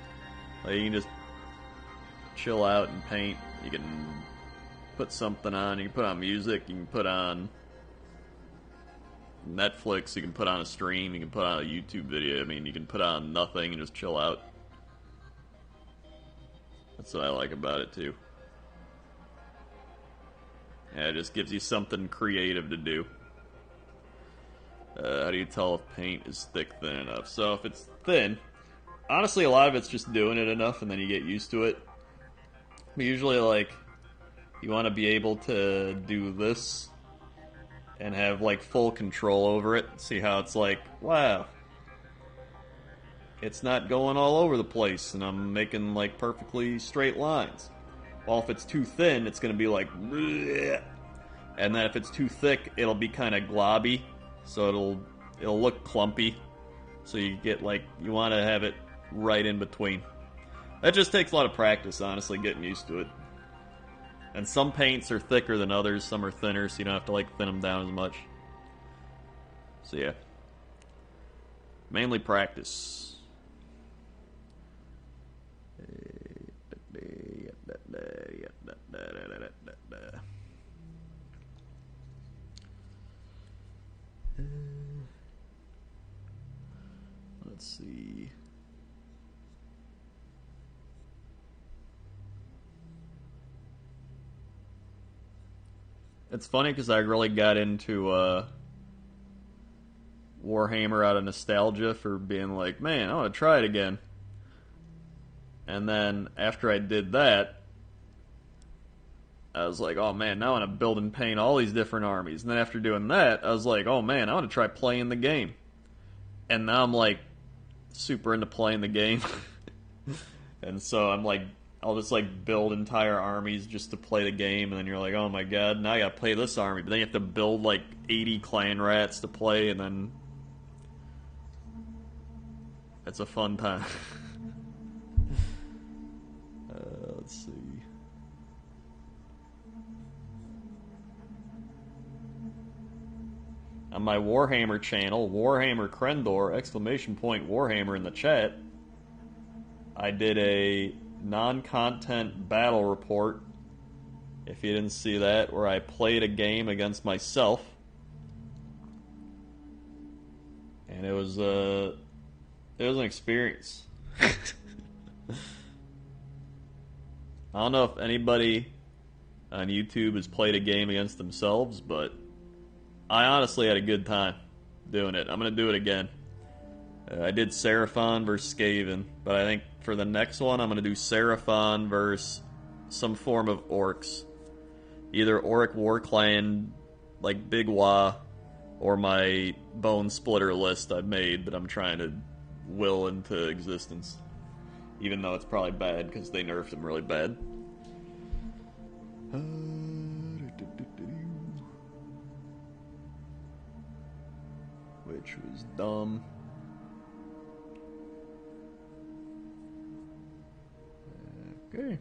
Like, you can just chill out and paint. You can put something on. You can put on music. You can put on Netflix. You can put on a stream. You can put on a YouTube video. I mean, you can put on nothing and just chill out. That's what I like about it, too. Yeah, it just gives you something creative to do. How do you tell if paint is thick, thin enough? So if it's thin, honestly, a lot of it's just doing it enough and then you get used to it. But usually, like, you want to be able to do this and have, like, full control over it. See how it's like, wow, it's not going all over the place and I'm making, like, perfectly straight lines. Well, if it's too thin, it's going to be like, bleh. And then if it's too thick, it'll be kind of globby. So it'll look clumpy. So you get, like, you want to have it right in between. That just takes a lot of practice, honestly, getting used to it. And some paints are thicker than others, some are thinner, so you don't have to, like, thin them down as much. So yeah. Mainly practice. Let's see. It's funny because I really got into Warhammer out of nostalgia for being like, man, I want to try it again. And then after I did that, I was like, oh man, now I want to build and paint all these different armies. And then after doing that, I was like, oh man, I want to try playing the game. And now I'm like super into playing the game. And so I'm like, I'll just like build entire armies just to play the game, and then you're like, oh my god, now I gotta play this army. But then you have to build like 80 clan rats to play, and then it's a fun time. Let's see. On my Warhammer channel, Warhammer Krendor, exclamation point Warhammer in the chat, I did a non-content battle report, if you didn't see that, where I played a game against myself. And it was an experience. I don't know if anybody on YouTube has played a game against themselves, but I honestly had a good time doing it. I'm gonna do it again. I did Seraphon versus Skaven, but I think for the next one I'm gonna do Seraphon versus some form of orcs. Either Orc War Clan, like Big Wa, or my Bone Splitter list I've made that I'm trying to will into existence. Even though it's probably bad, because they nerfed him really bad. Which was dumb. Okay.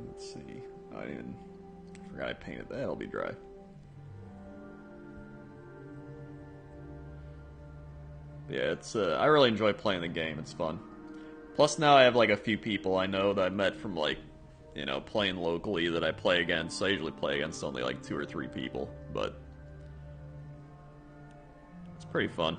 Let's see. I forgot I painted that. It'll be dry. Yeah, it's. I really enjoy playing the game. It's fun. Plus, now I have like a few people I know that I met from like, you know, playing locally that I play against. I usually play against only like 2 or 3 people, but it's pretty fun.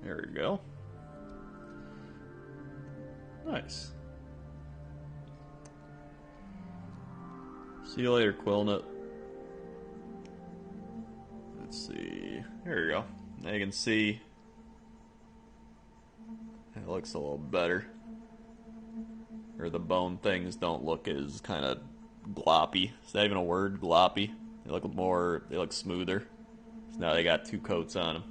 There we go. Nice. See you later, Quillnut. Let's see. There we go. Now you can see it looks a little better. Or the bone things don't look as kind of gloppy. Is that even a word? Gloppy? They look smoother. So now they got 2 coats on them.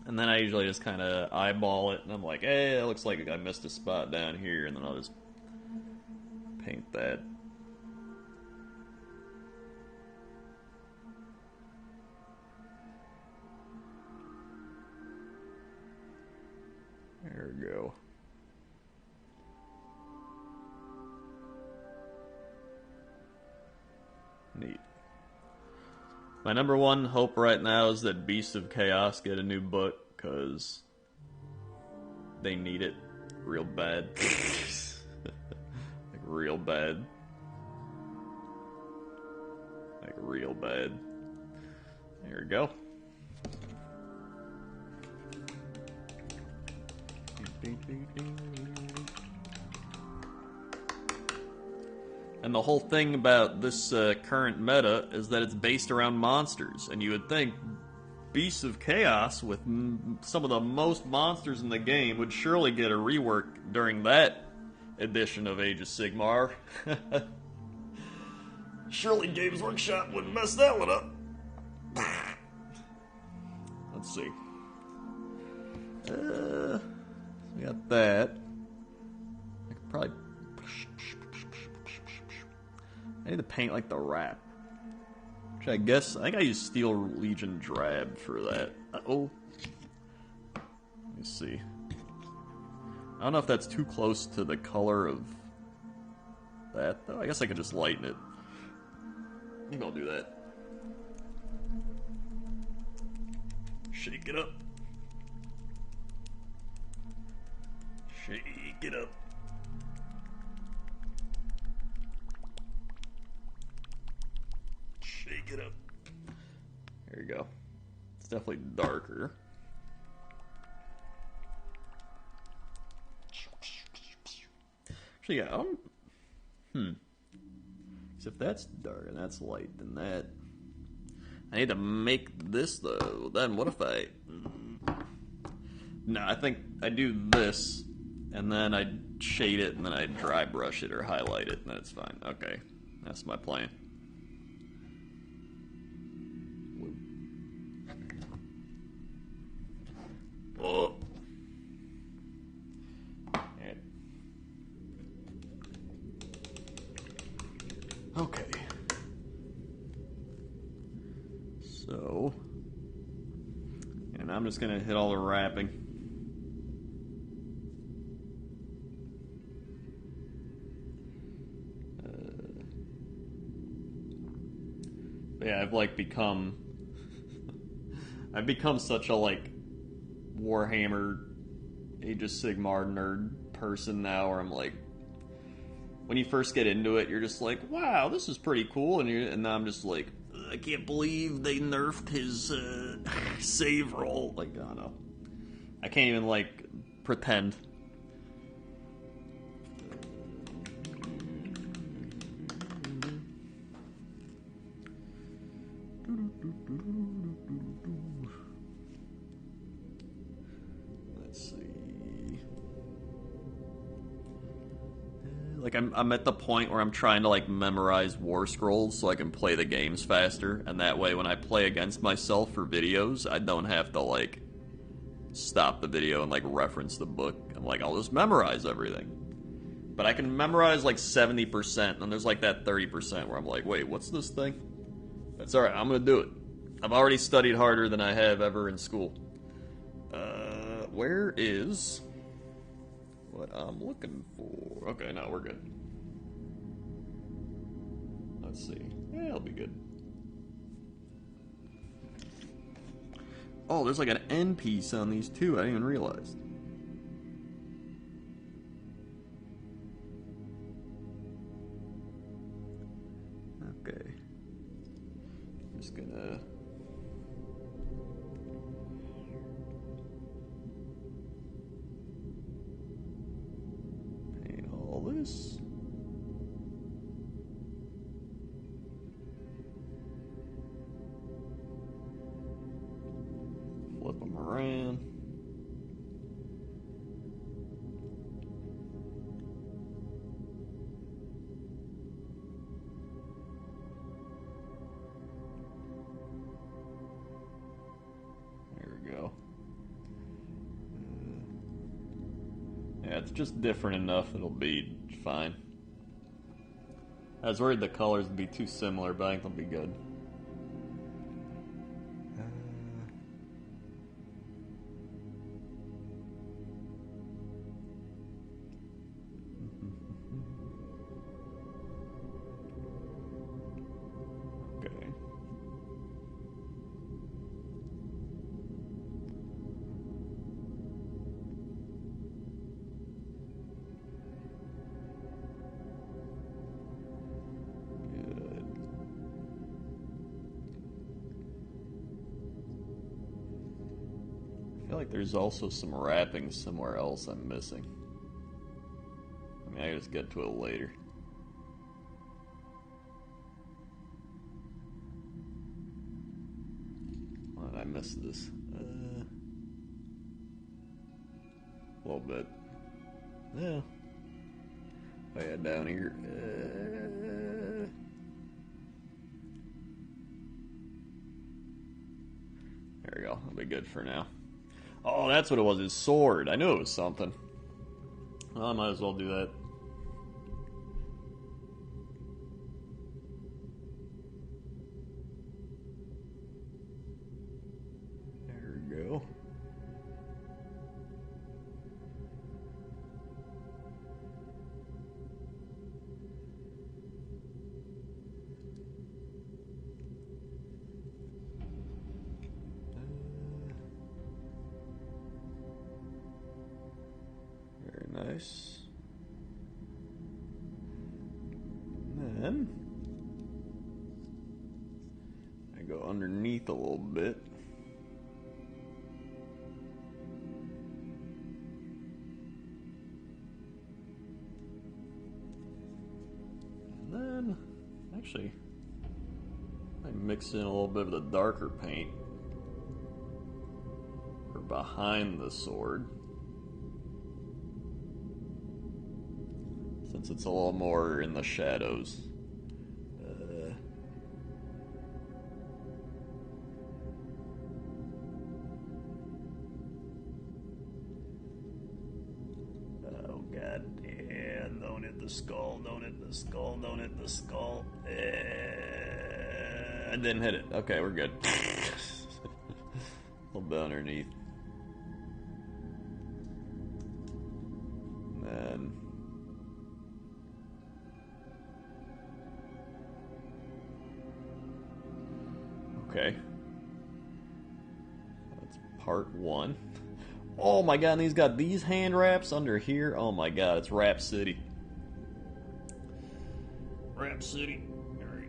And then I usually just kind of eyeball it, and I'm like, hey, it looks like I missed a spot down here, and then I'll just paint that. There we go. Neat. My number one hope right now is that Beasts of Chaos get a new book, because they need it real bad. Like, real bad. Like, real bad. There we go. And the whole thing about this current meta is that it's based around monsters. And you would think Beasts of Chaos, with some of the most monsters in the game, would surely get a rework during that edition of Age of Sigmar. Surely Games Workshop wouldn't mess that one up. Let's see. We got that. I could probably... I need to paint like the wrap. Which I think I use Steel Legion Drab for that. Uh-oh. Let me see. I don't know if that's too close to the color of that, though. I guess I could just lighten it. Maybe I'll do that. Shake it up. Shake it up. Shake it up. There you go. It's definitely darker. Actually, yeah, so if that's dark and that's light, then that... I need to make this, though. Then what if I... No, I think I do this, and then I shade it, and then I dry brush it or highlight it, and then it's fine. Okay, that's my plan. Oh. Okay. So, and I'm just gonna hit all the wrapping. Yeah, I've like become such a like Warhammer Age of Sigmar nerd person now where I'm like, when you first get into it, you're just like, wow, this is pretty cool, and now I'm just like, I can't believe they nerfed his save roll. Like, I don't know. I can't even, like, pretend. Let's see. Like, I'm at the point where I'm trying to, like, memorize war scrolls so I can play the games faster, and that way when I play against myself for videos, I don't have to, like, stop the video and, like, reference the book. I'm like, I'll just memorize everything. But I can memorize, like, 70%, and there's, like, that 30% where I'm like, wait, what's this thing? That's alright, I'm gonna do it. I've already studied harder than I have ever in school. Where is what I'm looking for? Okay, no, we're good. Let's see. Yeah, it'll be good. Oh, there's like an end piece on these too. I didn't even realize. Okay. I'm just gonna... paint all this. Flip them around. There we go. Yeah, it's just different enough it'll be fine. I was worried the colors would be too similar, but I think they'll be good. Okay. Good. I feel like there's also some wrapping somewhere else I'm missing. I mean, I just get to it later. Why did I miss this? A little bit. Yeah. Oh yeah, down here. There we go. That'll be good for now. Oh, that's what it was. His sword. I knew it was something. Well, I might as well do that. There we go. Very nice. And then I go underneath a little bit. And then, actually, I mix in a little bit of the darker paint for behind the sword. Since it's a little more in the shadows. Oh god, yeah, don't hit the skull, don't hit the skull, don't hit the skull. I didn't hit it. Okay, we're good. A little bit underneath. And then okay. That's part one. Oh my god, and he's got these hand wraps under here. Oh my god, it's Rap City. Rap City. Alright.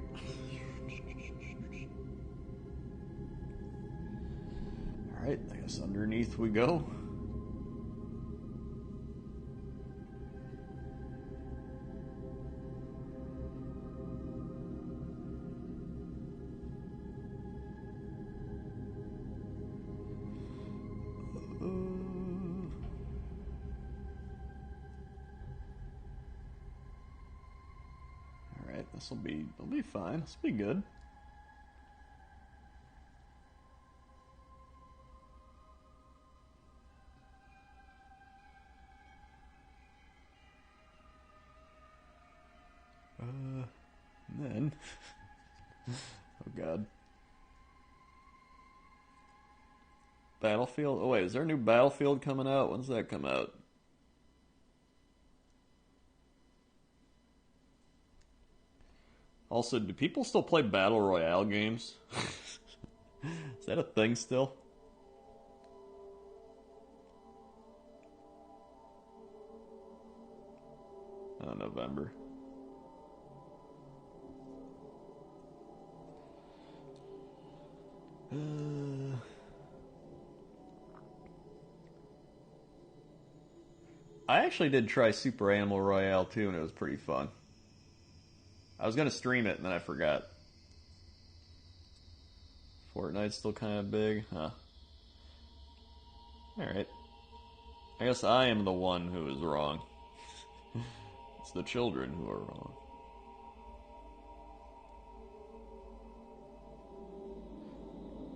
Alright, I guess underneath we go. Alright, it'll be fine. This'll be good. Then oh god. Battlefield? Oh wait, is there a new Battlefield coming out? When's that come out? Also, do people still play Battle Royale games? Is that a thing still? Oh, November. I actually did try Super Animal Royale too, and it was pretty fun. I was gonna stream it, and then I forgot. Fortnite's still kind of big, huh? Alright. I guess I am the one who is wrong. It's the children who are wrong.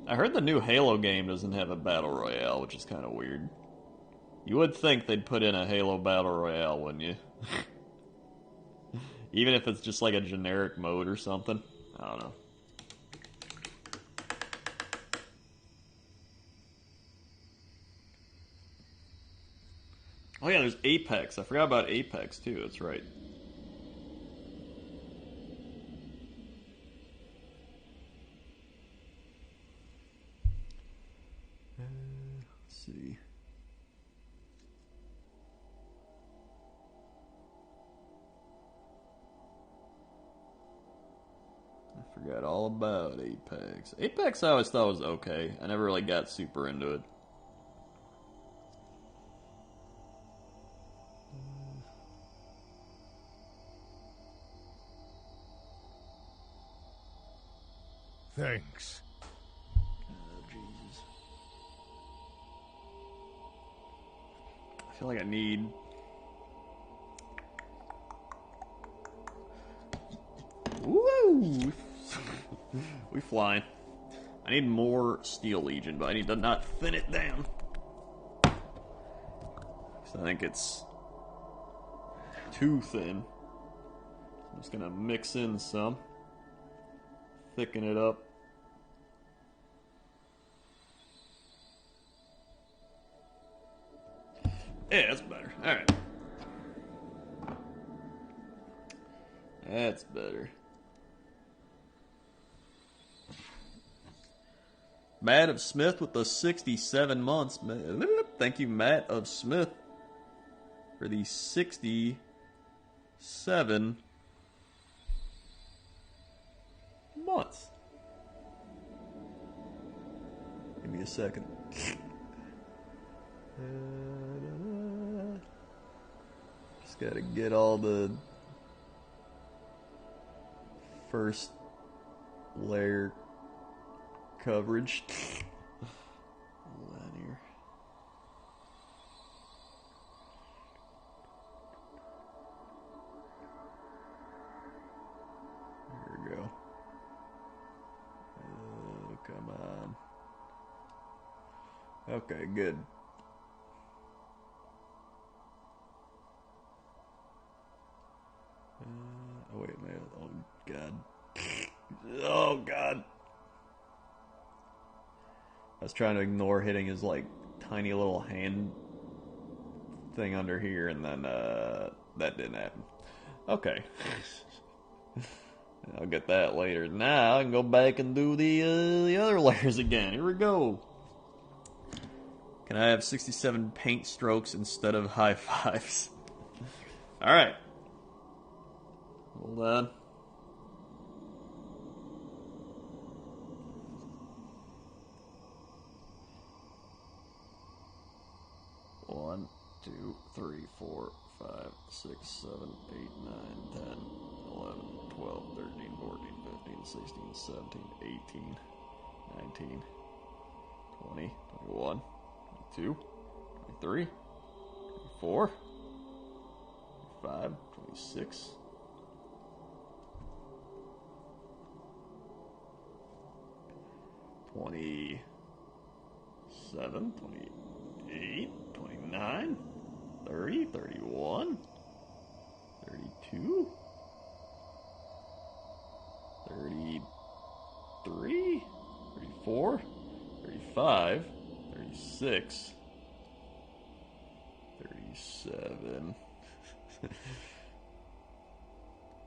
I heard the new Halo game doesn't have a Battle Royale, which is kind of weird. You would think they'd put in a Halo Battle Royale, wouldn't you? Even if it's just like a generic mode or something. I don't know. Oh yeah, there's Apex. I forgot about Apex too, that's right. Let's see. I forgot all about Apex. Apex I always thought was okay. I never really got super into it. Thanks. Oh, Jesus. I feel like I need... Woo! We flying. I need more Steel Legion, but I need to not thin it down. So I think it's too thin. I'm just gonna mix in some. Thicken it up. Yeah, that's better. Alright. That's better. Matt of Smith with the 67 months. Thank you, Matt of Smith, for the 67 months. Give me a second. Just gotta get all the first layer coverage. Hold on here. There we go. Oh, come on. Okay, good. Oh, wait a minute. Oh, God. Oh, God. I was trying to ignore hitting his, like, tiny little hand thing under here, and then, that didn't happen. Okay. I'll get that later. Now I can go back and do the other layers again. Here we go. Can I have 67 paint strokes instead of high fives? Alright. Hold on. One, 2, 3, 4, 5, 6, 7, 8, 9, 10, 11, 12, 13, 14, 15, 16, 17, 18, 19, 20, 21, 22, 23, 24, 25, 26. 27, 28, 29, 30, 31, 32, 33, 34, 35, 36, 37,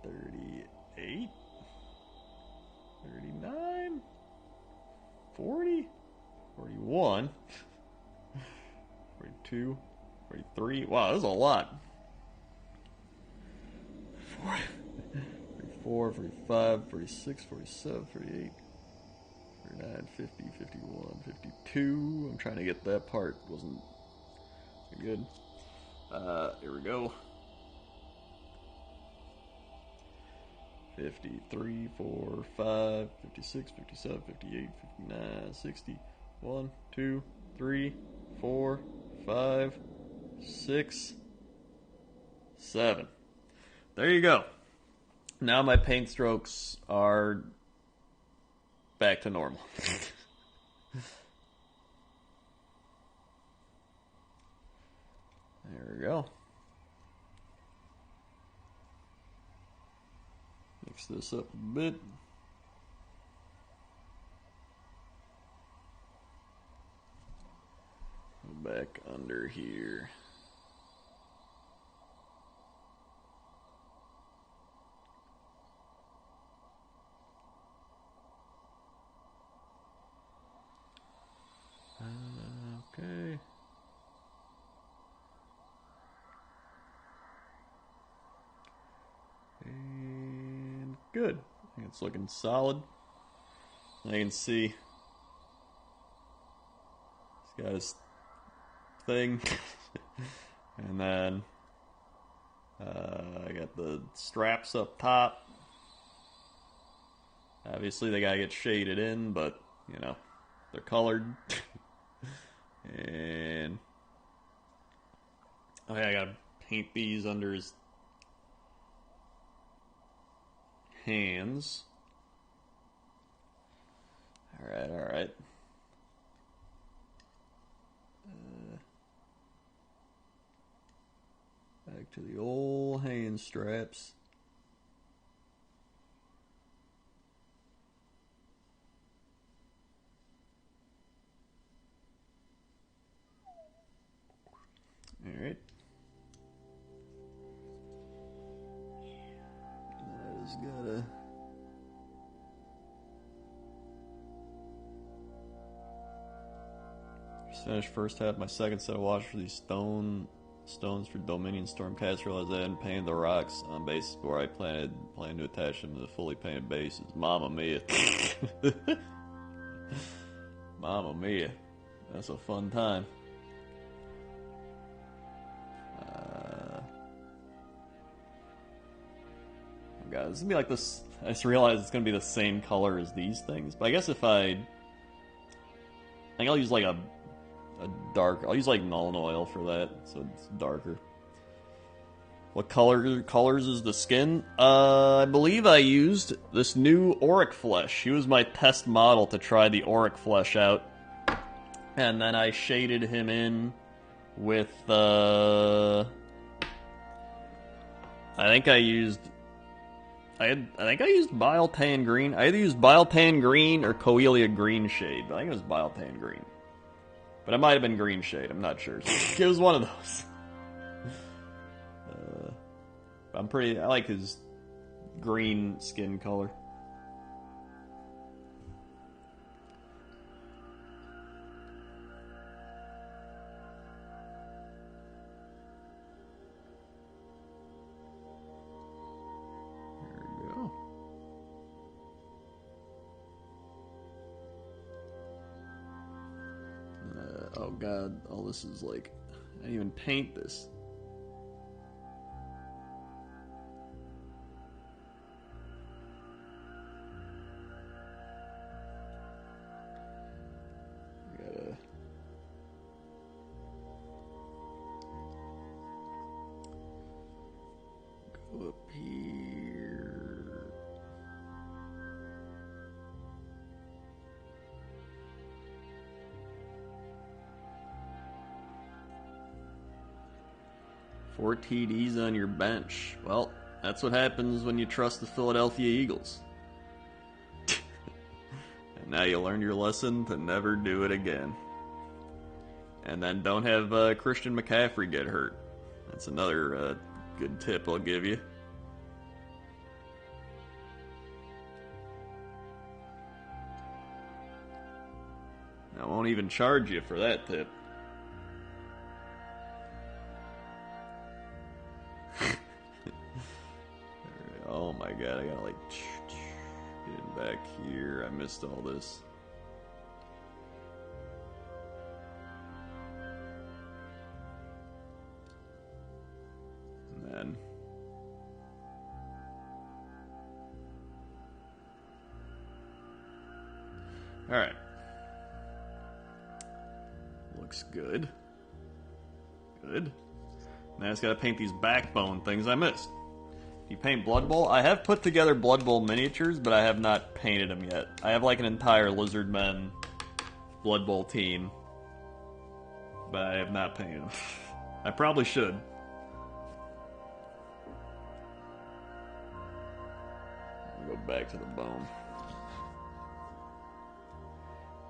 38, 39, 40, 41, 42, 43. Wow, that's a lot. 44, 45, 46, 47, 48, 49, 50, 51, 52. I'm trying to get that part. Wasn't good. Here we go. 53, 4, 5, 56, 57, 58, 59, 60. 1, 2, 3, 4, 5, 6, 7. There you go. Now my paint strokes are back to normal. There we go. Mix this up a bit. Go back under here. Okay. And good. I think it's looking solid. I can see he's got his thing. And then I got the straps up top. Obviously they gotta get shaded in, but you know, they're colored. And oh yeah, I gotta paint these under his hands. Alright, alright. Back to the old hand straps. Alright. I just gotta... Just finished first half my second set of watches for these stones for Dominion Stormcast. Realized I hadn't painted the rocks on bases where I planned to attach them to the fully painted bases. Mamma mia. Mamma mia. That's a fun time. Oh god, this is gonna be like this. I just realized it's gonna be the same color as these things. But I guess if I think I'll use like a dark. I'll use like Nuln Oil for that, so it's darker. What colors is the skin? I believe I used this new Auric Flesh. She was my test model to try the Auric Flesh out, and then I shaded him in with. I think I used Bile Tan Green. I either used Bile Tan Green or Coelia Green Shade, but I think it was Bile Tan Green. But it might have been Green Shade, I'm not sure. It was one of those. I like his green skin color. Oh god, all this is like... I didn't even paint this. Gotta... go up here. Four TDs on your bench. Well, that's what happens when you trust the Philadelphia Eagles. And now you learned your lesson to never do it again. And then don't have Christian McCaffrey get hurt. That's another good tip I'll give you. I won't even charge you for that tip. Oh my god, I gotta like get in back here. I missed all this. And then alright. Looks good. Good. Now I just gotta paint these backbone things I missed. You paint Blood Bowl? I have put together Blood Bowl miniatures, but I have not painted them yet. I have like an entire Lizardmen Blood Bowl team, but I have not painted them. I probably should. I'll go back to the bone.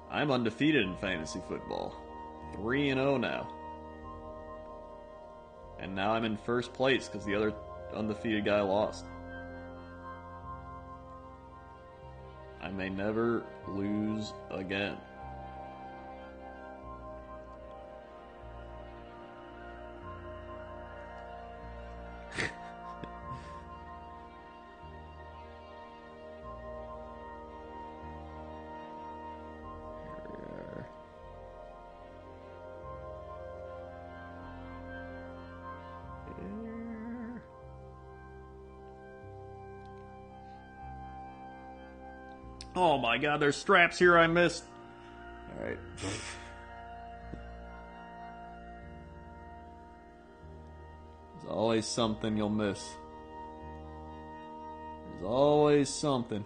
I'm undefeated in fantasy football. 3-0 now. And now I'm in first place because the other undefeated guy lost. I may never lose again. Oh my god, there's straps here I missed. Alright. There's always something you'll miss. There's always something.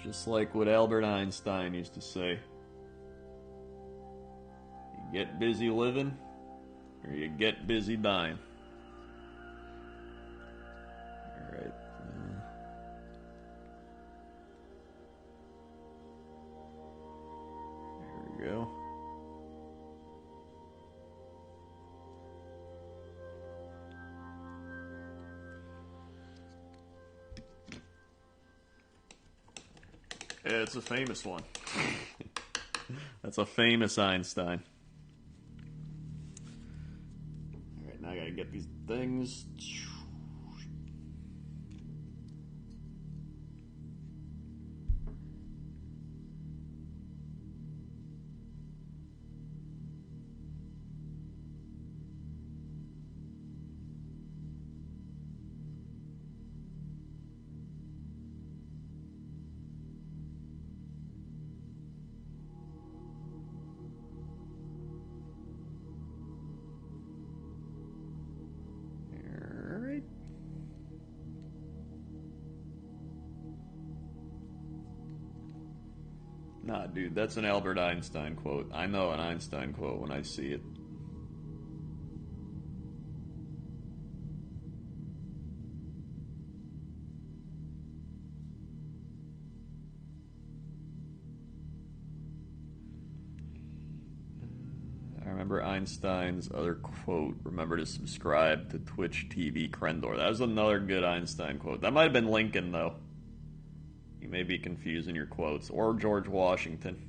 Just like what Albert Einstein used to say. You get busy living, or you get busy dying. Alright. There we go. Yeah, it's a famous one. That's a famous Einstein. Alright, now I gotta get these things. Nah, dude, that's an Albert Einstein quote. I know an Einstein quote when I see it. I remember Einstein's other quote, remember to subscribe to Twitch TV Krendor. That was another good Einstein quote. That might have been Lincoln, though. You may be confusing your quotes. Or George Washington.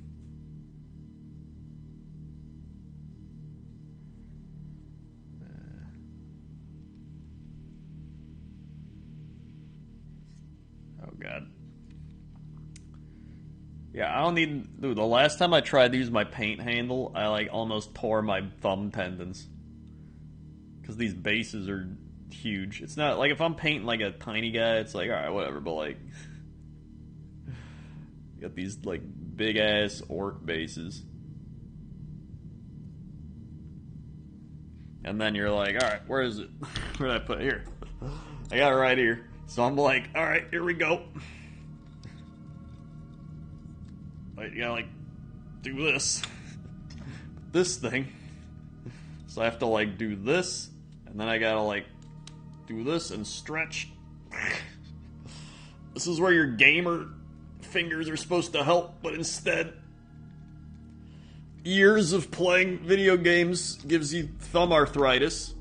Oh, God. Yeah, I don't need... Dude, the last time I tried to use my paint handle, I, like, almost tore my thumb tendons. Because these bases are huge. It's not... Like, if I'm painting, like, a tiny guy, it's like, alright, whatever, but, like... You got these, like, big-ass orc bases. And then you're like, alright, where is it? Where did I put it? Here. I got it right here. So I'm like, alright, here we go. Like, you gotta, like, do this. This thing. So I have to, like, do this. And then I gotta, like, do this and stretch. This is where your gamer fingers are supposed to help, but instead... Years of playing video games gives you thumb arthritis.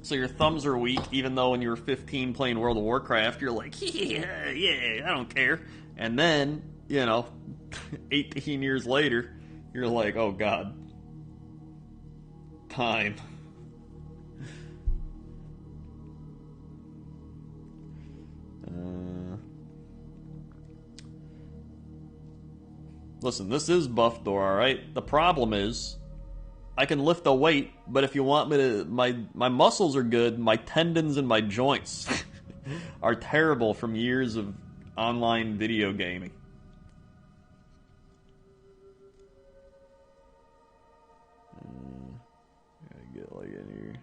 So your thumbs are weak, even though when you were 15 playing World of Warcraft, you're like, yeah, I don't care. And then, you know, 18 years later, you're like, oh god. Time. Listen, this is buff door, alright? The problem is, I can lift a weight, but if you want me to... My muscles are good, my tendons and my joints are terrible from years of online video gaming. Gotta get, like, in here.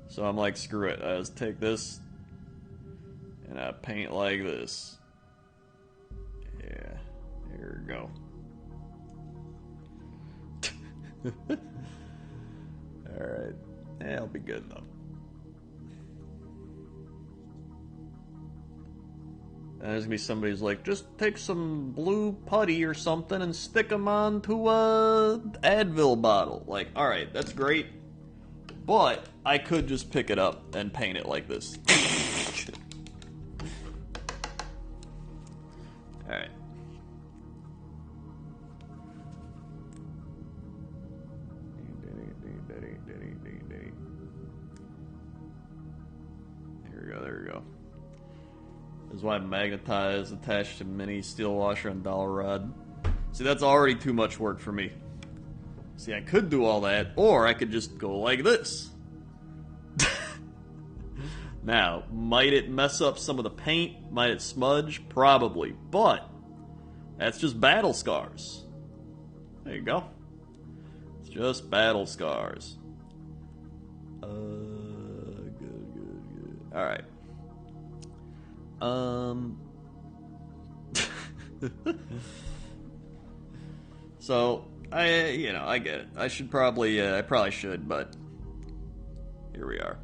So I'm like, screw it, I just take this, and I paint like this. Yeah, here we go. Alright. Yeah, it'll be good though. And there's gonna be somebody who's like, just take some blue putty or something and stick them onto a Advil bottle. Like, alright, that's great. But I could just pick it up and paint it like this. Alright. There we go. This is why magnetize attached to mini steel washer and dowel rod. See, that's already too much work for me. See, I could do all that, or I could just go like this. Now, might it mess up some of the paint? Might it smudge? Probably. But, that's just battle scars. There you go. It's just battle scars. Good. Alright. So, I get it. I probably should, but here we are.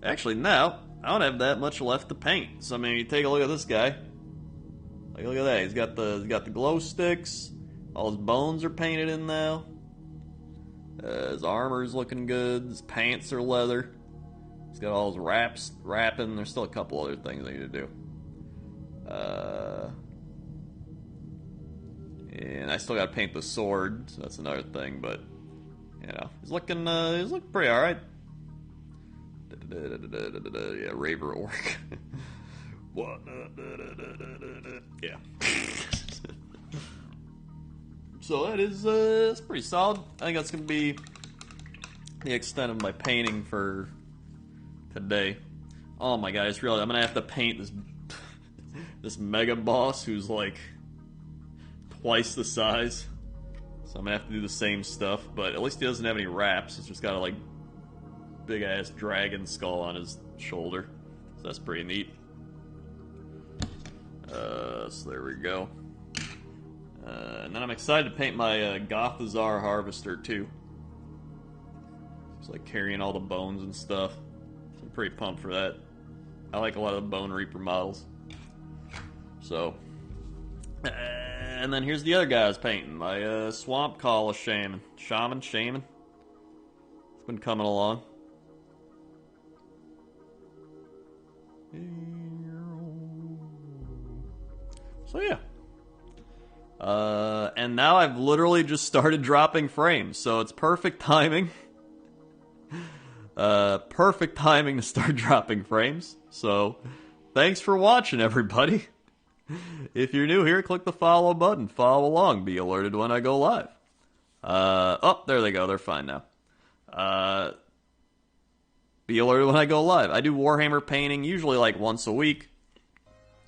Actually, now, I don't have that much left to paint. So, I mean, you take a look at this guy. Like, look at that. He's got the glow sticks. All his bones are painted in now. His armor's looking good. His pants are leather. He's got all his wrapping. There's still a couple other things I need to do. And I still got to paint the sword, so that's another thing. But you know, he's looking pretty all right. Yeah, Raver Orc. What? Yeah. So that is it's pretty solid. I think that's gonna be the extent of my painting for today. Oh my god, I just realized I'm gonna have to paint this mega boss who's like twice the size. So I'm gonna have to do the same stuff, but at least he doesn't have any wraps. It's just got a like big ass dragon skull on his shoulder. So that's pretty neat. So there we go. And then I'm excited to paint my Gothazar Harvester too. It's like carrying all the bones and stuff. So I'm pretty pumped for that. I like a lot of the Bone Reaper models. So, and then here's the other guy I was painting. My Swamp Call Shaman. Shaman. It's been coming along. So yeah. And now I've literally just started dropping frames, so it's perfect timing. Perfect timing to start dropping frames. So, thanks for watching, everybody. If you're new here, click the follow button. Follow along. Be alerted when I go live. Oh, there they go. They're fine now. Be alerted when I go live. I do Warhammer painting usually like once a week,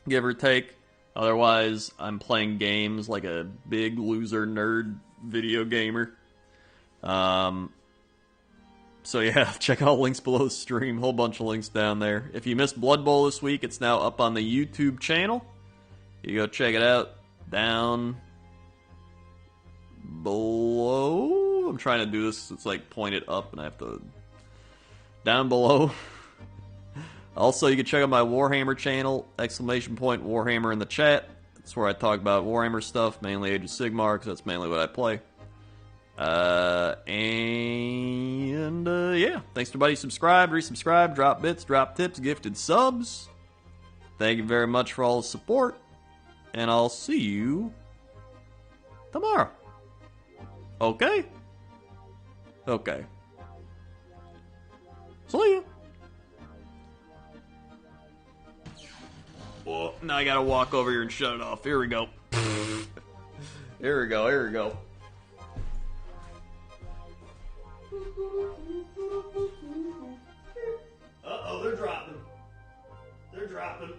give or take. Otherwise, I'm playing games like a big loser nerd video gamer. So yeah, check out links below the stream. Whole bunch of links down there. If you missed Blood Bowl this week, it's now up on the YouTube channel. You go check it out down below. I'm trying to do this. It's like pointed up, and I have to down below. Also, you can check out my Warhammer channel, ! Warhammer in the chat. That's where I talk about Warhammer stuff, mainly Age of Sigmar, because that's mainly what I play. Yeah, thanks to everybody who subscribed, resubscribed, drop bits, drop tips, gifted subs. Thank you very much for all the support, and I'll see you tomorrow. Okay? Okay. See ya. Oh, now I gotta walk over here and shut it off. Here we go. Here we go, here we go. Uh-oh, they're dropping. They're dropping.